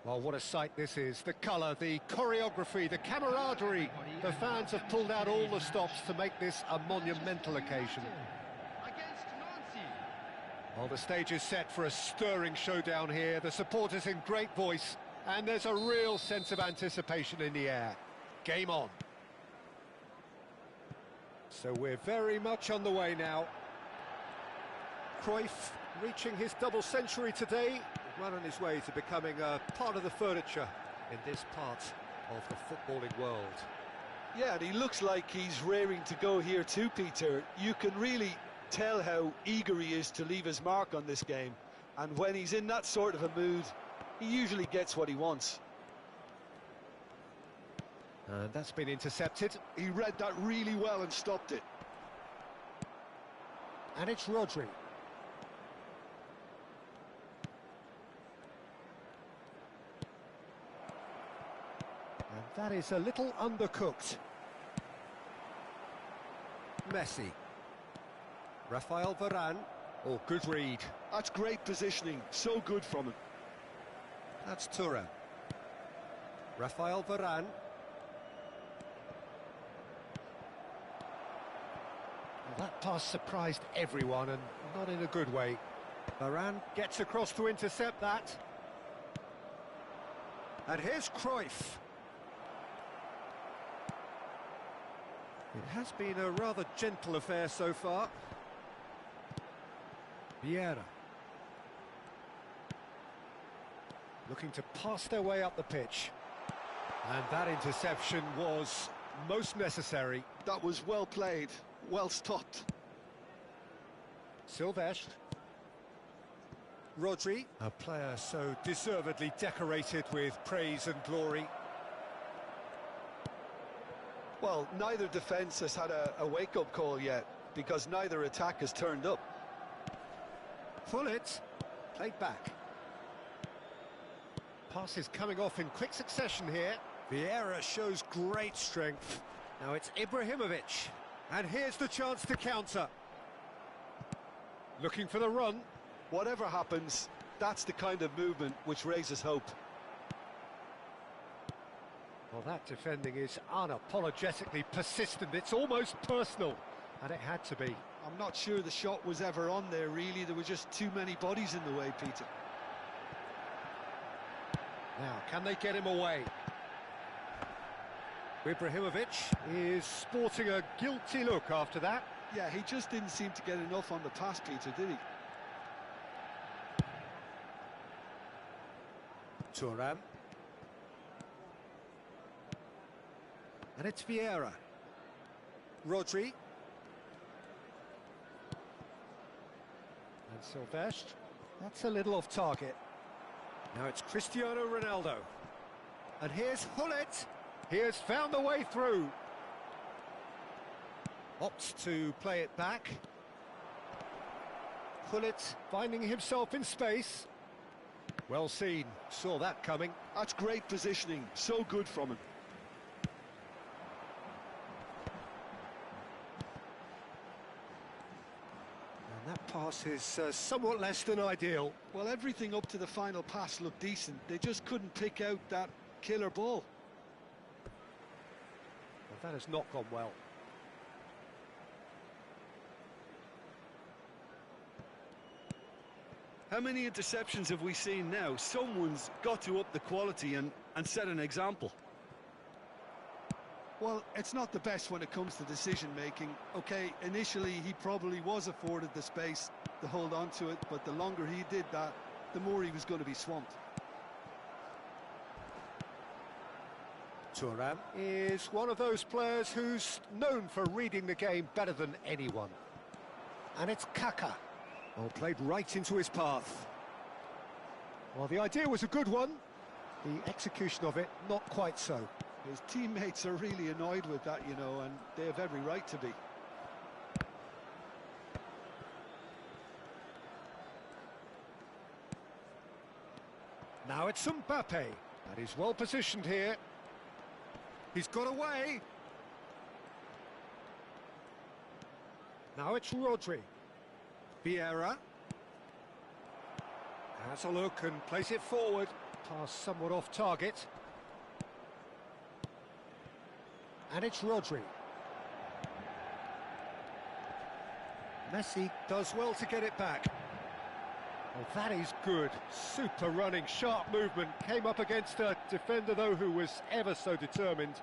Well, what a sight this is. The colour, the choreography, the camaraderie. The fans have pulled out all the stops to make this a monumental occasion. Well, the stage is set for a stirring showdown here. The supporters in great voice, and there's a real sense of anticipation in the air. Game on. So we're very much on the way now. Cruyff reaching his double century today, well on his way to becoming a part of the furniture in this part of the footballing world. Yeah, and he looks like he's raring to go here too, Peter. You can really tell how eager he is to leave his mark on this game, and when he's in that sort of a mood, he usually gets what he wants. And that's been intercepted. He read that really well and stopped it. And it's Rodri. And that is a little undercooked. Messi. Rafael Varane. Oh, good read. That's great positioning, so good from him. That's Thuram. Rafael Varane. That pass surprised everyone, and not in a good way. Varane gets across to intercept that. And here's Cruyff. It has been a rather gentle affair so far. Vieira. Looking to pass their way up the pitch. And that interception was most necessary. That was well played, well stopped. Silvestre. Rodri, a player so deservedly decorated with praise and glory. Well, neither defence has had a wake-up call yet, because neither attack has turned up. Pullet, played back. Passes coming off in quick succession here. Vieira shows great strength. Now it's Ibrahimovic. And here's the chance to counter. Looking for the run. Whatever happens, that's the kind of movement which raises hope. Well, that defending is unapologetically persistent. It's almost personal. And it had to be. I'm not sure the shot was ever on there, really. There were just too many bodies in the way, Peter. Now, can they get him away? Ibrahimovic is sporting a guilty look after that. Yeah, he just didn't seem to get enough on the pass, Peter, did he? Thuram. And it's Vieira. Rodri. And Silvestre. That's a little off target. Now it's Cristiano Ronaldo. And here's Hullet. He has found the way through. Opts to play it back. Hullet finding himself in space. Well seen. Saw that coming. That's great positioning. So good from him. And that pass is somewhat less than ideal. Well, everything up to the final pass looked decent. They just couldn't pick out that killer ball. Well, that has not gone well. How many interceptions have we seen now? Someone's got to up the quality and set an example. Well, it's not the best when it comes to decision-making. Okay, initially he probably was afforded the space to hold on to it, but the longer he did that, the more he was going to be swamped. Thuram is one of those players who's known for reading the game better than anyone. And it's Kaka. Well, played right into his path. Well, the idea was a good one. The execution of it, not quite so. His teammates are really annoyed with that, you know, and they have every right to be. Now it's Mbappe. And he's well positioned here. He's got away. Now it's Rodri. Vieira. Has a look and plays it forward. Pass somewhat off target. And it's Rodri. Messi does well to get it back. Well, that is good. Super running, sharp movement. Came up against a defender, though, who was ever so determined.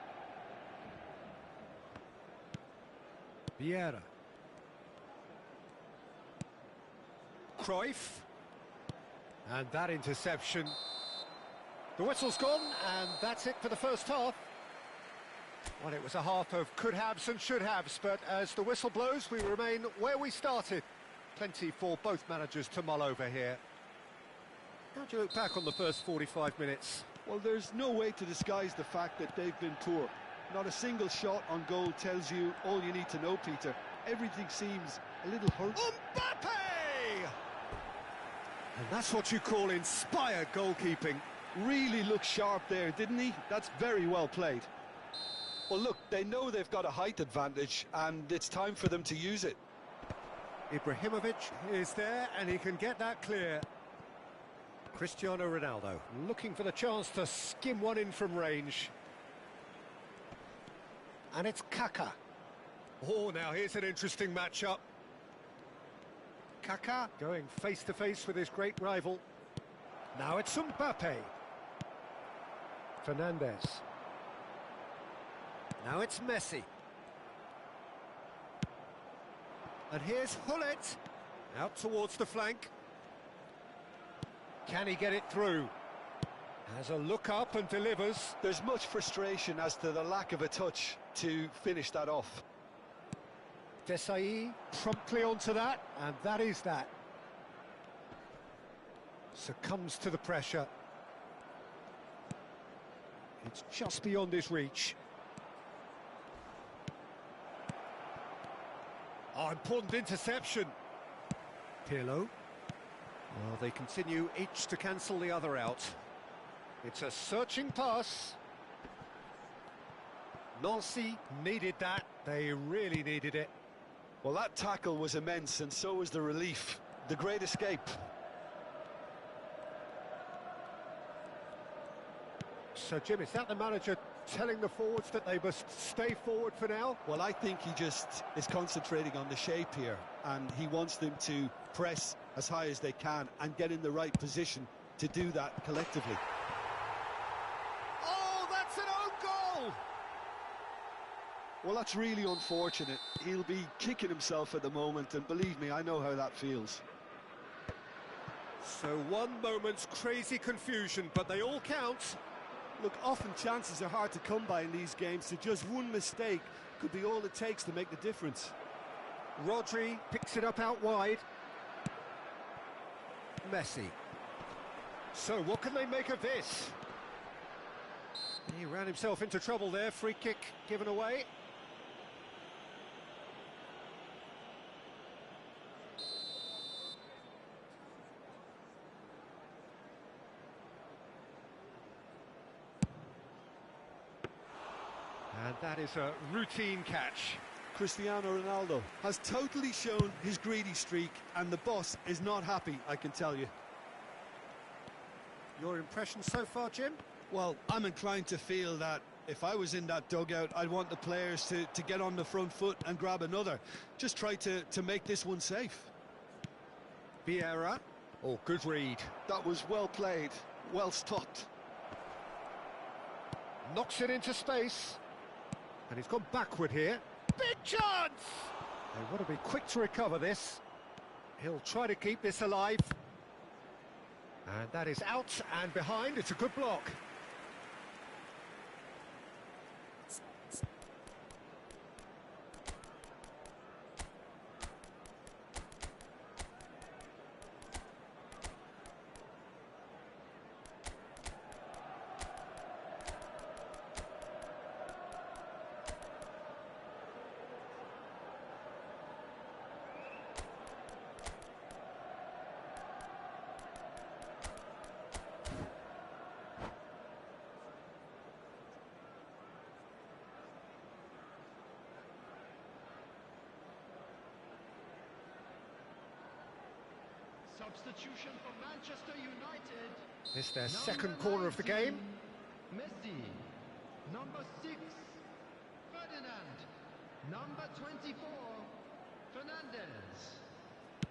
Vieira. Cruyff. And that interception. The whistle's gone, and that's it for the first half. Well, it was a half of could-haves and should-haves, but as the whistle blows, we remain where we started. Plenty for both managers to mull over here. How do you look back on the first 45 minutes? Well, there's no way to disguise the fact that they've been poor. Not a single shot on goal tells you all you need to know, Peter. Everything seems a little hurt. Mbappe! And that's what you call inspired goalkeeping. Really looked sharp there, didn't he? That's very well played. Well, look, they know they've got a height advantage, and it's time for them to use it. Ibrahimovic is there, and he can get that clear. Cristiano Ronaldo looking for the chance to skim one in from range. And it's Kaka. Oh, now here's an interesting matchup. Kaká going face-to-face with his great rival. Now it's Mbappe. Fernandes. Now it's Messi. And here's Hullet. Out towards the flank. Can he get it through? Has a look up and delivers. There's much frustration as to the lack of a touch to finish that off. Desai promptly onto that, and that is that. Succumbs to the pressure. It's just beyond his reach. Oh, important interception. Pirlo. Well, they continue each to cancel the other out. It's a searching pass. Nancy needed that. They really needed it. Well, that tackle was immense, and so was the relief. The great escape. So, Jim, is that the manager telling the forwards that they must stay forward for now? Well, I think he just is concentrating on the shape here, and he wants them to press as high as they can and get in the right position to do that collectively. Oh, that's an own goal! Well, that's really unfortunate. He'll be kicking himself at the moment, and believe me, I know how that feels. So one moment's crazy confusion, but they all count. Look, often chances are hard to come by in these games, so just one mistake could be all it takes to make the difference. Rodri picks it up out wide. Messi. So what can they make of this? He ran himself into trouble there. Free kick given away. And that is a routine catch. Cristiano Ronaldo has totally shown his greedy streak, and the boss is not happy, I can tell you. Your impression so far, Jim? Well, I'm inclined to feel that if I was in that dugout, I'd want the players to get on the front foot and grab another. Just try to make this one safe. Vieira. Oh, good read. That was well played, well stopped. Knocks it into space. And he's gone backward here. Big chance! They want to be quick to recover this. He'll try to keep this alive. And that is out and behind. It's a good block. Substitution for Manchester United. It's their second corner of the game. Messi. Number 6, Ferdinand. Number 24, Fernandes.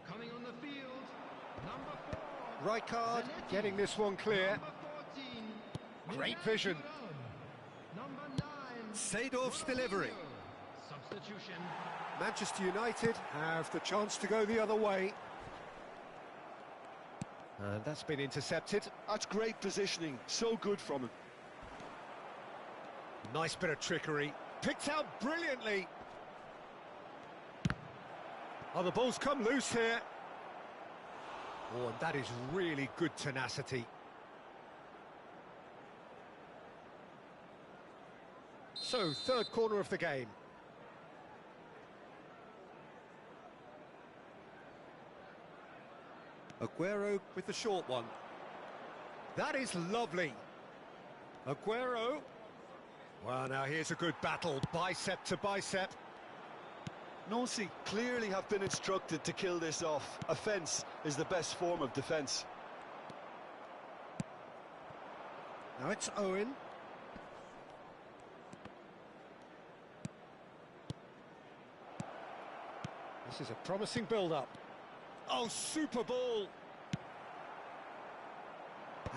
Coming on the field, number 4. Rijkaard getting this one clear. Number 14, Great vision. Number 9, Seedorf's delivery. substitution. Manchester United have the chance to go the other way. And that's been intercepted. That's great positioning, so good from him. Nice bit of trickery. Picked out brilliantly. Oh, the ball's come loose here. Oh, and that is really good tenacity. So, third corner of the game. Aguero with the short one. That is lovely. Aguero. Well, now here's a good battle, bicep to bicep. Nancy clearly have been instructed to kill this off. Offence is the best form of defence. Now it's Owen. This is a promising build-up. Oh, super ball!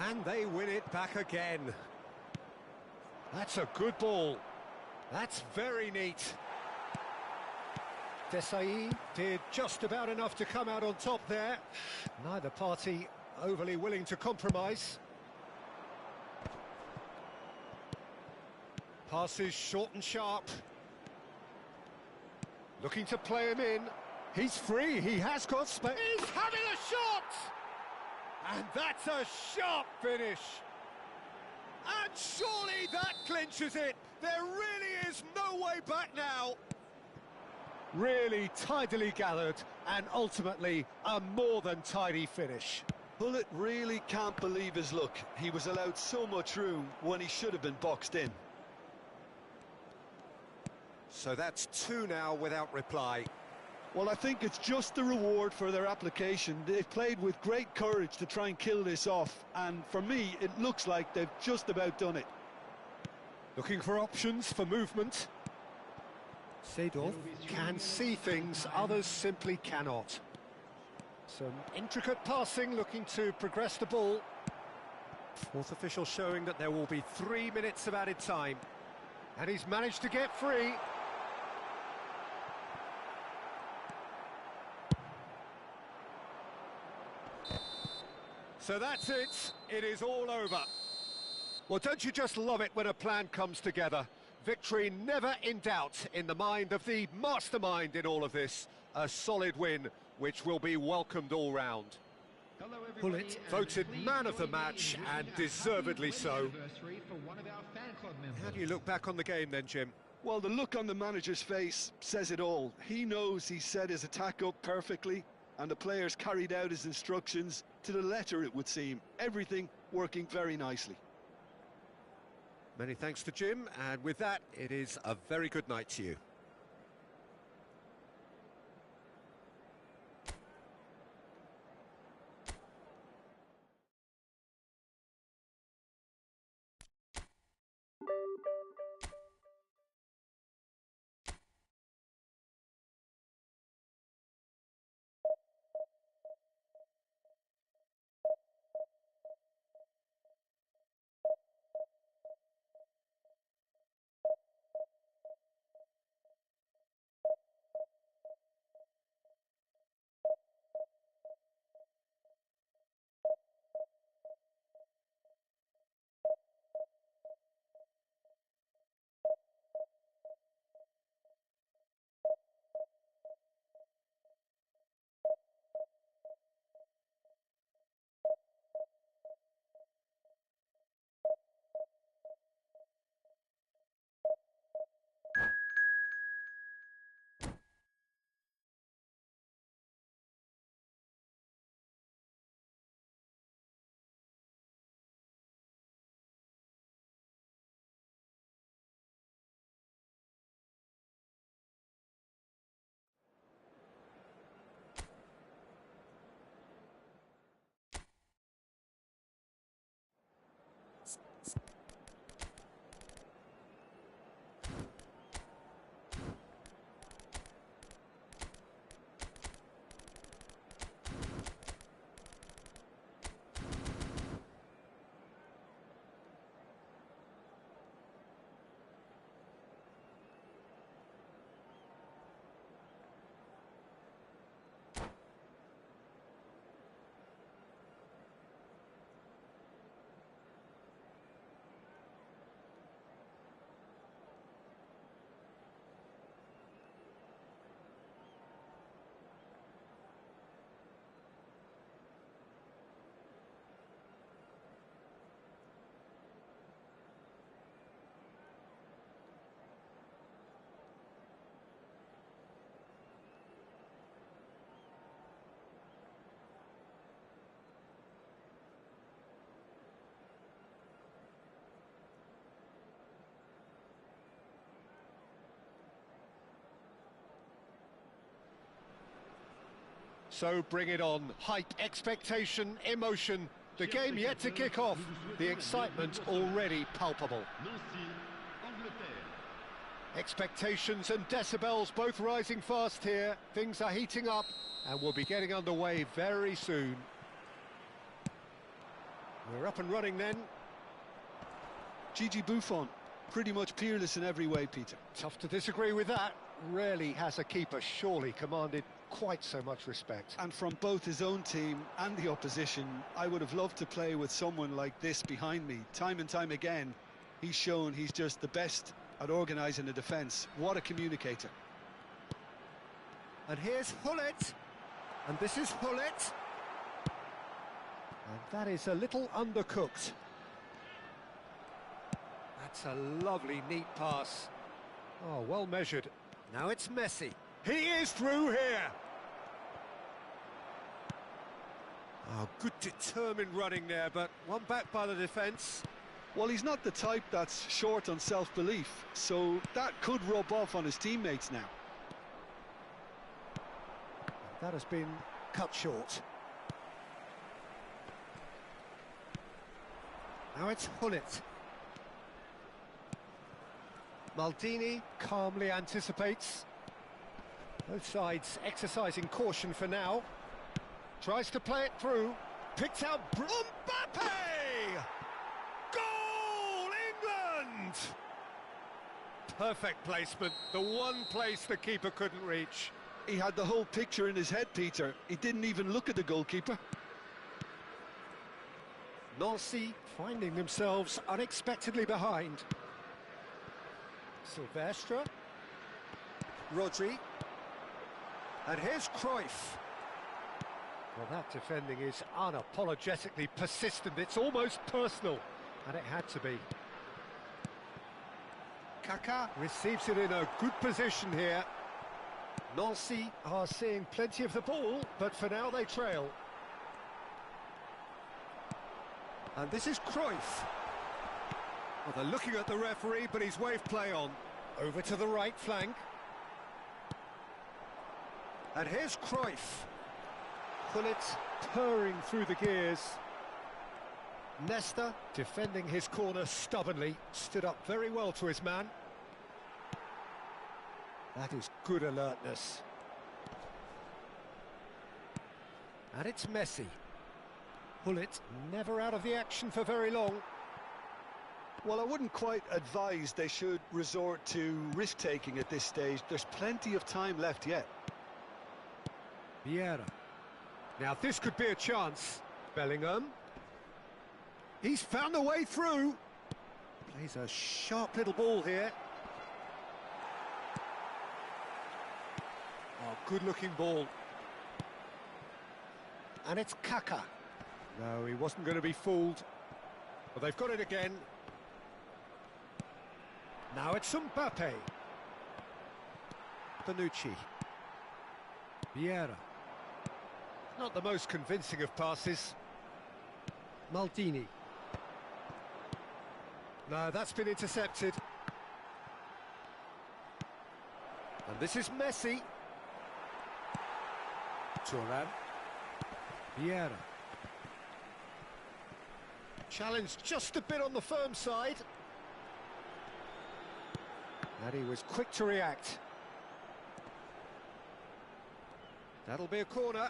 And they win it back again. That's a good ball. That's very neat. Desai did just about enough to come out on top there. Neither party overly willing to compromise. Passes short and sharp. Looking to play him in. He's free, he has got space. He's having a shot! And that's a sharp finish. And surely that clinches it. There really is no way back now. Really tidily gathered, and ultimately a more than tidy finish. Bullet really can't believe his luck. He was allowed so much room when he should have been boxed in. So that's two now without reply. Well, I think it's just the reward for their application. They've played with great courage to try and kill this off, and for me, it looks like they've just about done it. Looking for options for movement. Seedorf can see things others simply cannot. Some intricate passing, looking to progress the ball. Fourth official showing that there will be 3 minutes of added time. And he's managed to get free. So that's it. It is all over. Well, don't you just love it when a plan comes together? Victory never in doubt in the mind of the mastermind in all of this. A solid win, which will be welcomed all round. Bullet voted man of the match, and deservedly so. How do you look back on the game then, Jim? Well, the look on the manager's face says it all. He knows he set his attack up perfectly, and the players carried out his instructions to the letter, it would seem. Everything working very nicely. Many thanks to Jim, and with that, it is a very good night to you. So bring it on. Hype, expectation, emotion. The game yet to kick off. The excitement already palpable. Expectations and decibels both rising fast here. Things are heating up and we'll be getting underway very soon. We're up and running then. Gigi Buffon, pretty much peerless in every way, Peter. Tough to disagree with that. Rarely has a keeper surely commanded quite so much respect. And from both his own team and the opposition, I would have loved to play with someone like this behind me. Time and time again, he's shown he's just the best at organising a defence. What a communicator. And here's Hullet. And this is Hullet. And that is a little undercooked. That's a lovely, neat pass. Oh, well measured. Now it's Messi. He is through here. Oh, good determined running there, but one back by the defence. Well, he's not the type that's short on self-belief, so that could rub off on his teammates now. That has been cut short. Now it's Hullet. Maldini calmly anticipates. Both sides exercising caution for now. Tries to play it through. Picked out Mbappe! Goal, England! Perfect placement. The one place the keeper couldn't reach. He had the whole picture in his head, Peter. He didn't even look at the goalkeeper. Nancy finding themselves unexpectedly behind. Silvestre. Rodri. And here's Cruyff. Well, that defending is unapologetically persistent. It's almost personal. And it had to be. Kaká receives it in a good position here. Nancy are seeing plenty of the ball, but for now they trail. And this is Cruyff. Well, they're looking at the referee, but he's waved play on. Over to the right flank. And here's Cruyff. Hullet purring through the gears. Nesta defending his corner stubbornly. Stood up very well to his man. That is good alertness. And it's Messi. Hullet never out of the action for very long. Well, I wouldn't quite advise they should resort to risk-taking at this stage. There's plenty of time left yet. Vieira. Now this could be a chance. Bellingham. He's found a way through. Plays a sharp little ball here. Oh, good-looking ball. And it's Kaká. No, he wasn't going to be fooled. But they've got it again. Now it's Mbappe. Bonucci. Vieira. Not the most convincing of passes. Maldini. No, that's been intercepted. And this is Messi. Thuram. Vieira. Challenged just a bit on the firm side. And he was quick to react. That'll be a corner.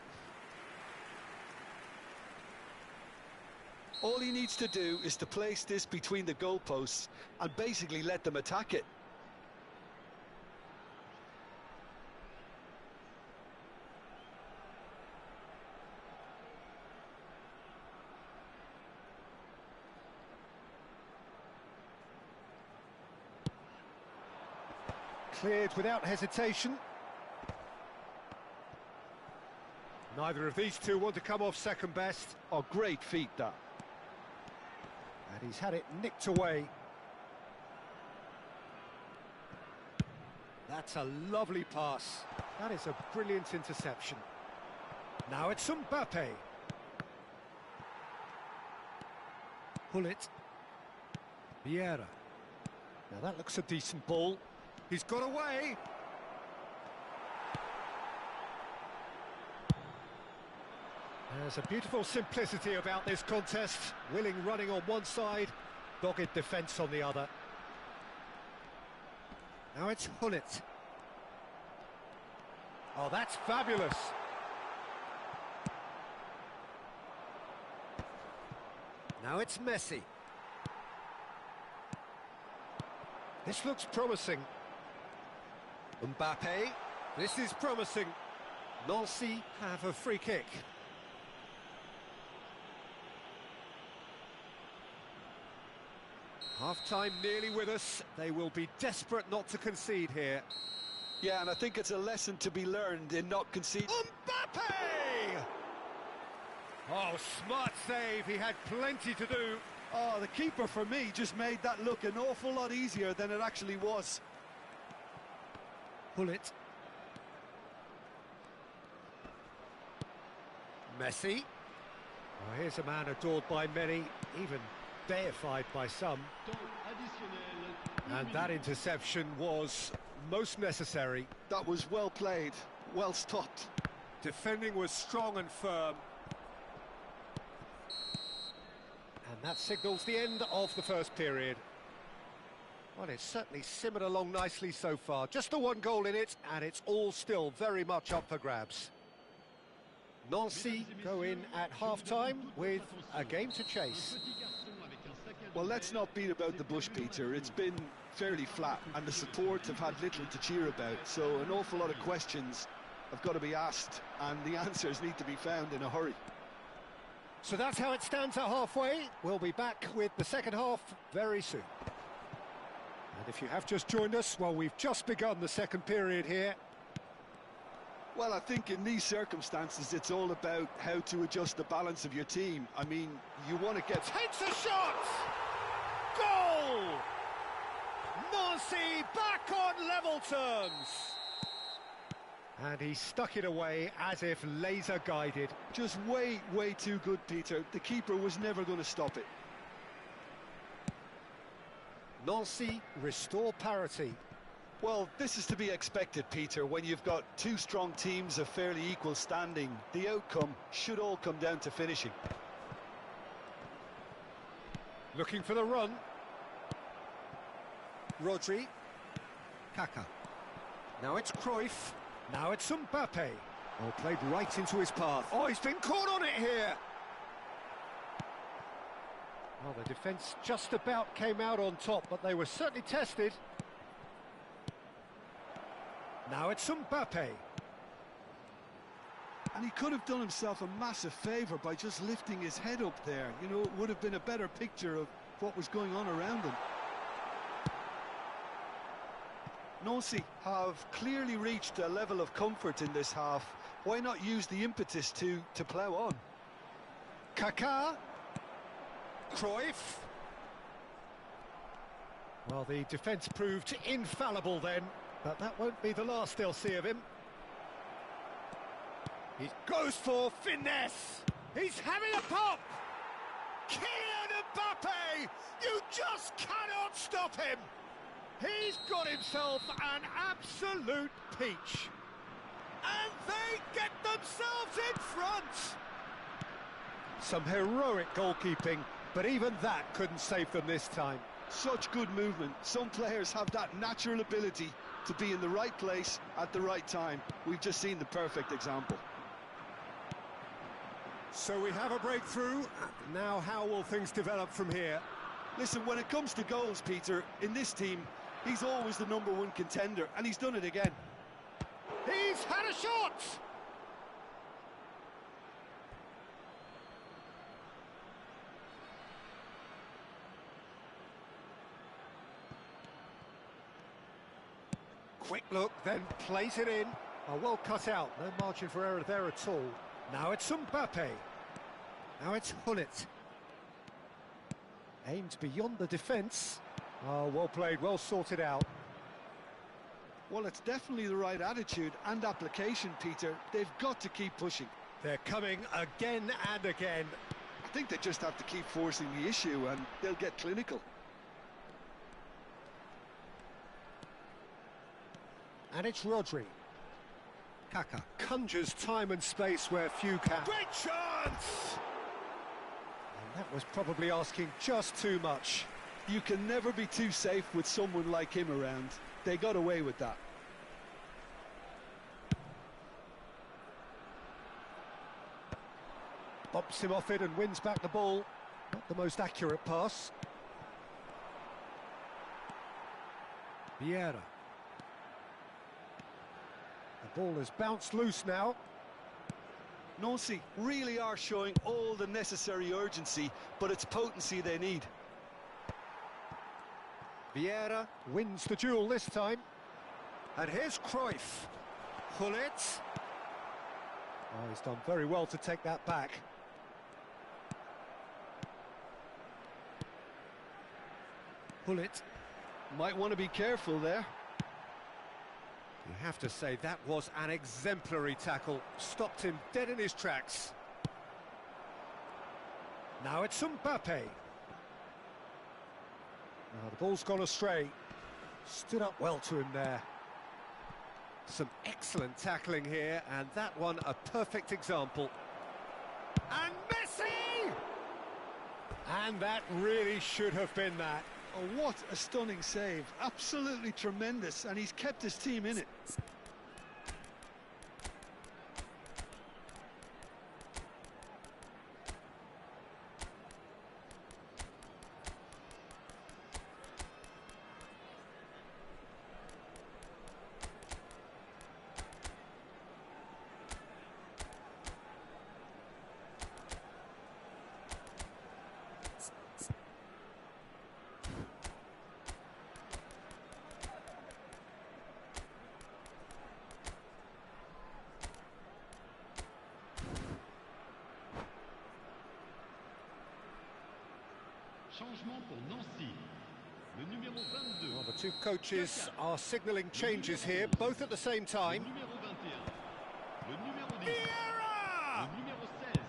All he needs to do is to place this between the goalposts and basically let them attack it. Cleared without hesitation. Neither of these two want to come off second best. Oh, great feat, that. And he's had it nicked away. That's a lovely pass. That is a brilliant interception. Now it's Mbappe. Hullet. Vieira. Now that looks a decent ball. He's got away. There's a beautiful simplicity about this contest. Willing running on one side, dogged defence on the other. Now it's Hullet. Oh, that's fabulous. Now it's Messi. This looks promising. Mbappe. This is promising. Nancy have a free kick. Half-time nearly with us. They will be desperate not to concede here. Yeah, and I think it's a lesson to be learned in not conceding. Mbappe! Oh, smart save. He had plenty to do. Oh, the keeper, for me, just made that look an awful lot easier than it actually was. Hullet. Messi. Oh, here's a man adored by many, even deified by some. Temps additionnel. And that interception was most necessary. That was well played, well stopped. Defending was strong and firm. And that signals the end of the first period. Well, it's certainly simmered along nicely so far. Just the one goal in it, and it's all still very much up for grabs. Nancy go in at half-time with a game to chase. Well, let's not beat about the bush, Peter. It's been fairly flat, and the support have had little to cheer about. So an awful lot of questions have got to be asked, and the answers need to be found in a hurry. So that's how it stands at halfway. We'll be back with the second half very soon. And if you have just joined us, well, we've just begun the second period here. Well, I think in these circumstances, it's all about how to adjust the balance of your team. I mean, you want to get... Takes a shot! Goal! Nancy back on level terms! And he stuck it away as if laser-guided. Just way, way too good, Peter. The keeper was never going to stop it. Nancy restore parity. Well, this is to be expected, Peter, when you've got two strong teams of fairly equal standing. The outcome should all come down to finishing. Looking for the run. Rodri. Kaká. Now it's Cruyff. Now it's Mbappe. Oh, played right into his path. Oh, he's been caught on it here. Well, the defence just about came out on top, but they were certainly tested. Now it's Mbappe. And he could have done himself a massive favour by just lifting his head up there. You know, it would have been a better picture of what was going on around him. Nancy have clearly reached a level of comfort in this half. Why not use the impetus to plough on? Kaká. Cruyff. Well, the defence proved infallible then, but that won't be the last they'll see of him. He goes for finesse. He's having a pop. Kylian Mbappe! You just cannot stop him. He's got himself an absolute peach. And they get themselves in front. Some heroic goalkeeping, but even that couldn't save them this time. Such good movement. Some players have that natural ability to be in the right place at the right time. We've just seen the perfect example. So we have a breakthrough. Now how will things develop from here? Listen, when it comes to goals, Peter, in this team, he's always the #1 contender, and he's done it again. He's had a shot! Quick look, then plays it in. Oh, well cut out, no margin for error there at all. Now it's Mbappe. Now it's Hullet. Aimed beyond the defence. Oh, well played, well sorted out. Well, it's definitely the right attitude and application, Peter. They've got to keep pushing. They're coming again and again. I think they just have to keep forcing the issue and they'll get clinical. And it's Rodri. Kaká conjures time and space where few can. Great chance! And that was probably asking just too much. You can never be too safe with someone like him around. They got away with that. Bumps him off it and wins back the ball. Not the most accurate pass. Vieira. The ball has bounced loose now. Nancy really are showing all the necessary urgency, but it's potency they need. Vieira wins the duel this time. And here's Cruyff. Gullit. Oh, he's done very well to take that back. Gullit. Might want to be careful there. You have to say that was an exemplary tackle. Stopped him dead in his tracks. Now it's Mbappe. Now the ball's gone astray. Stood up well to him there. Some excellent tackling here, and that one a perfect example. And Messi! And that really should have been that. Oh, what a stunning save. Absolutely tremendous, and he's kept his team in it. Changement pour Nancy. Le numéro 22. Well, the two coaches are signalling changes here, both at the same time. Le numéro 21. Le numéro 10. Vieira! Le numéro 16.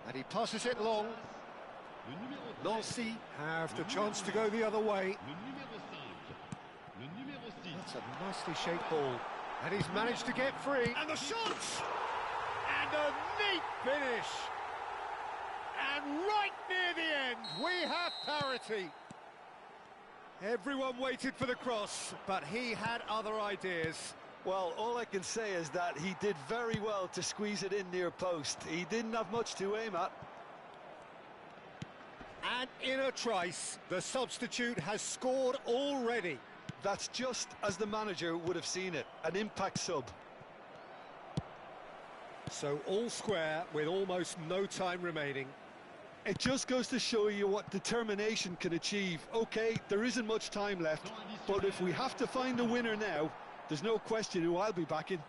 And he passes it long. Le numéro 13. Nancy have the chance to go the other way. Le numéro 5. Le numéro 6. That's a nicely shaped ball. And he's managed to get free. And the shot! And a neat finish! And right near the end, we have parity. Everyone waited for the cross, but he had other ideas. Well, all I can say is that he did very well to squeeze it in near post. He didn't have much to aim at. And in a trice, the substitute has scored already. That's just as the manager would have seen it, an impact sub. So all square with almost no time remaining. It just goes to show you what determination can achieve. Okay, there isn't much time left, but if we have to find the winner now, there's no question who I'll be backing.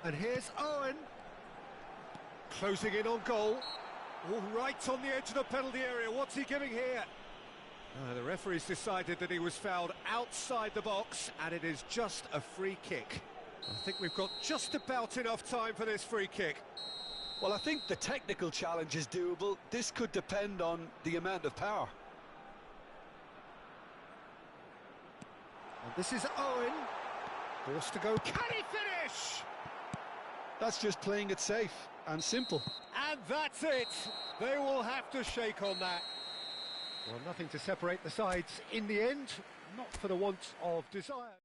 And here's Owen. Closing in on goal. All right on the edge of the penalty area. What's he giving here? The referee's decided that he was fouled outside the box, and it is just a free kick. I think we've got just about enough time for this free kick. Well, I think the technical challenge is doable. This could depend on the amount of power. And this is Owen. Forced to go. Can he finish? That's just playing it safe and simple. And that's it. They will have to shake on that. Well, nothing to separate the sides in the end, not for the want of desire.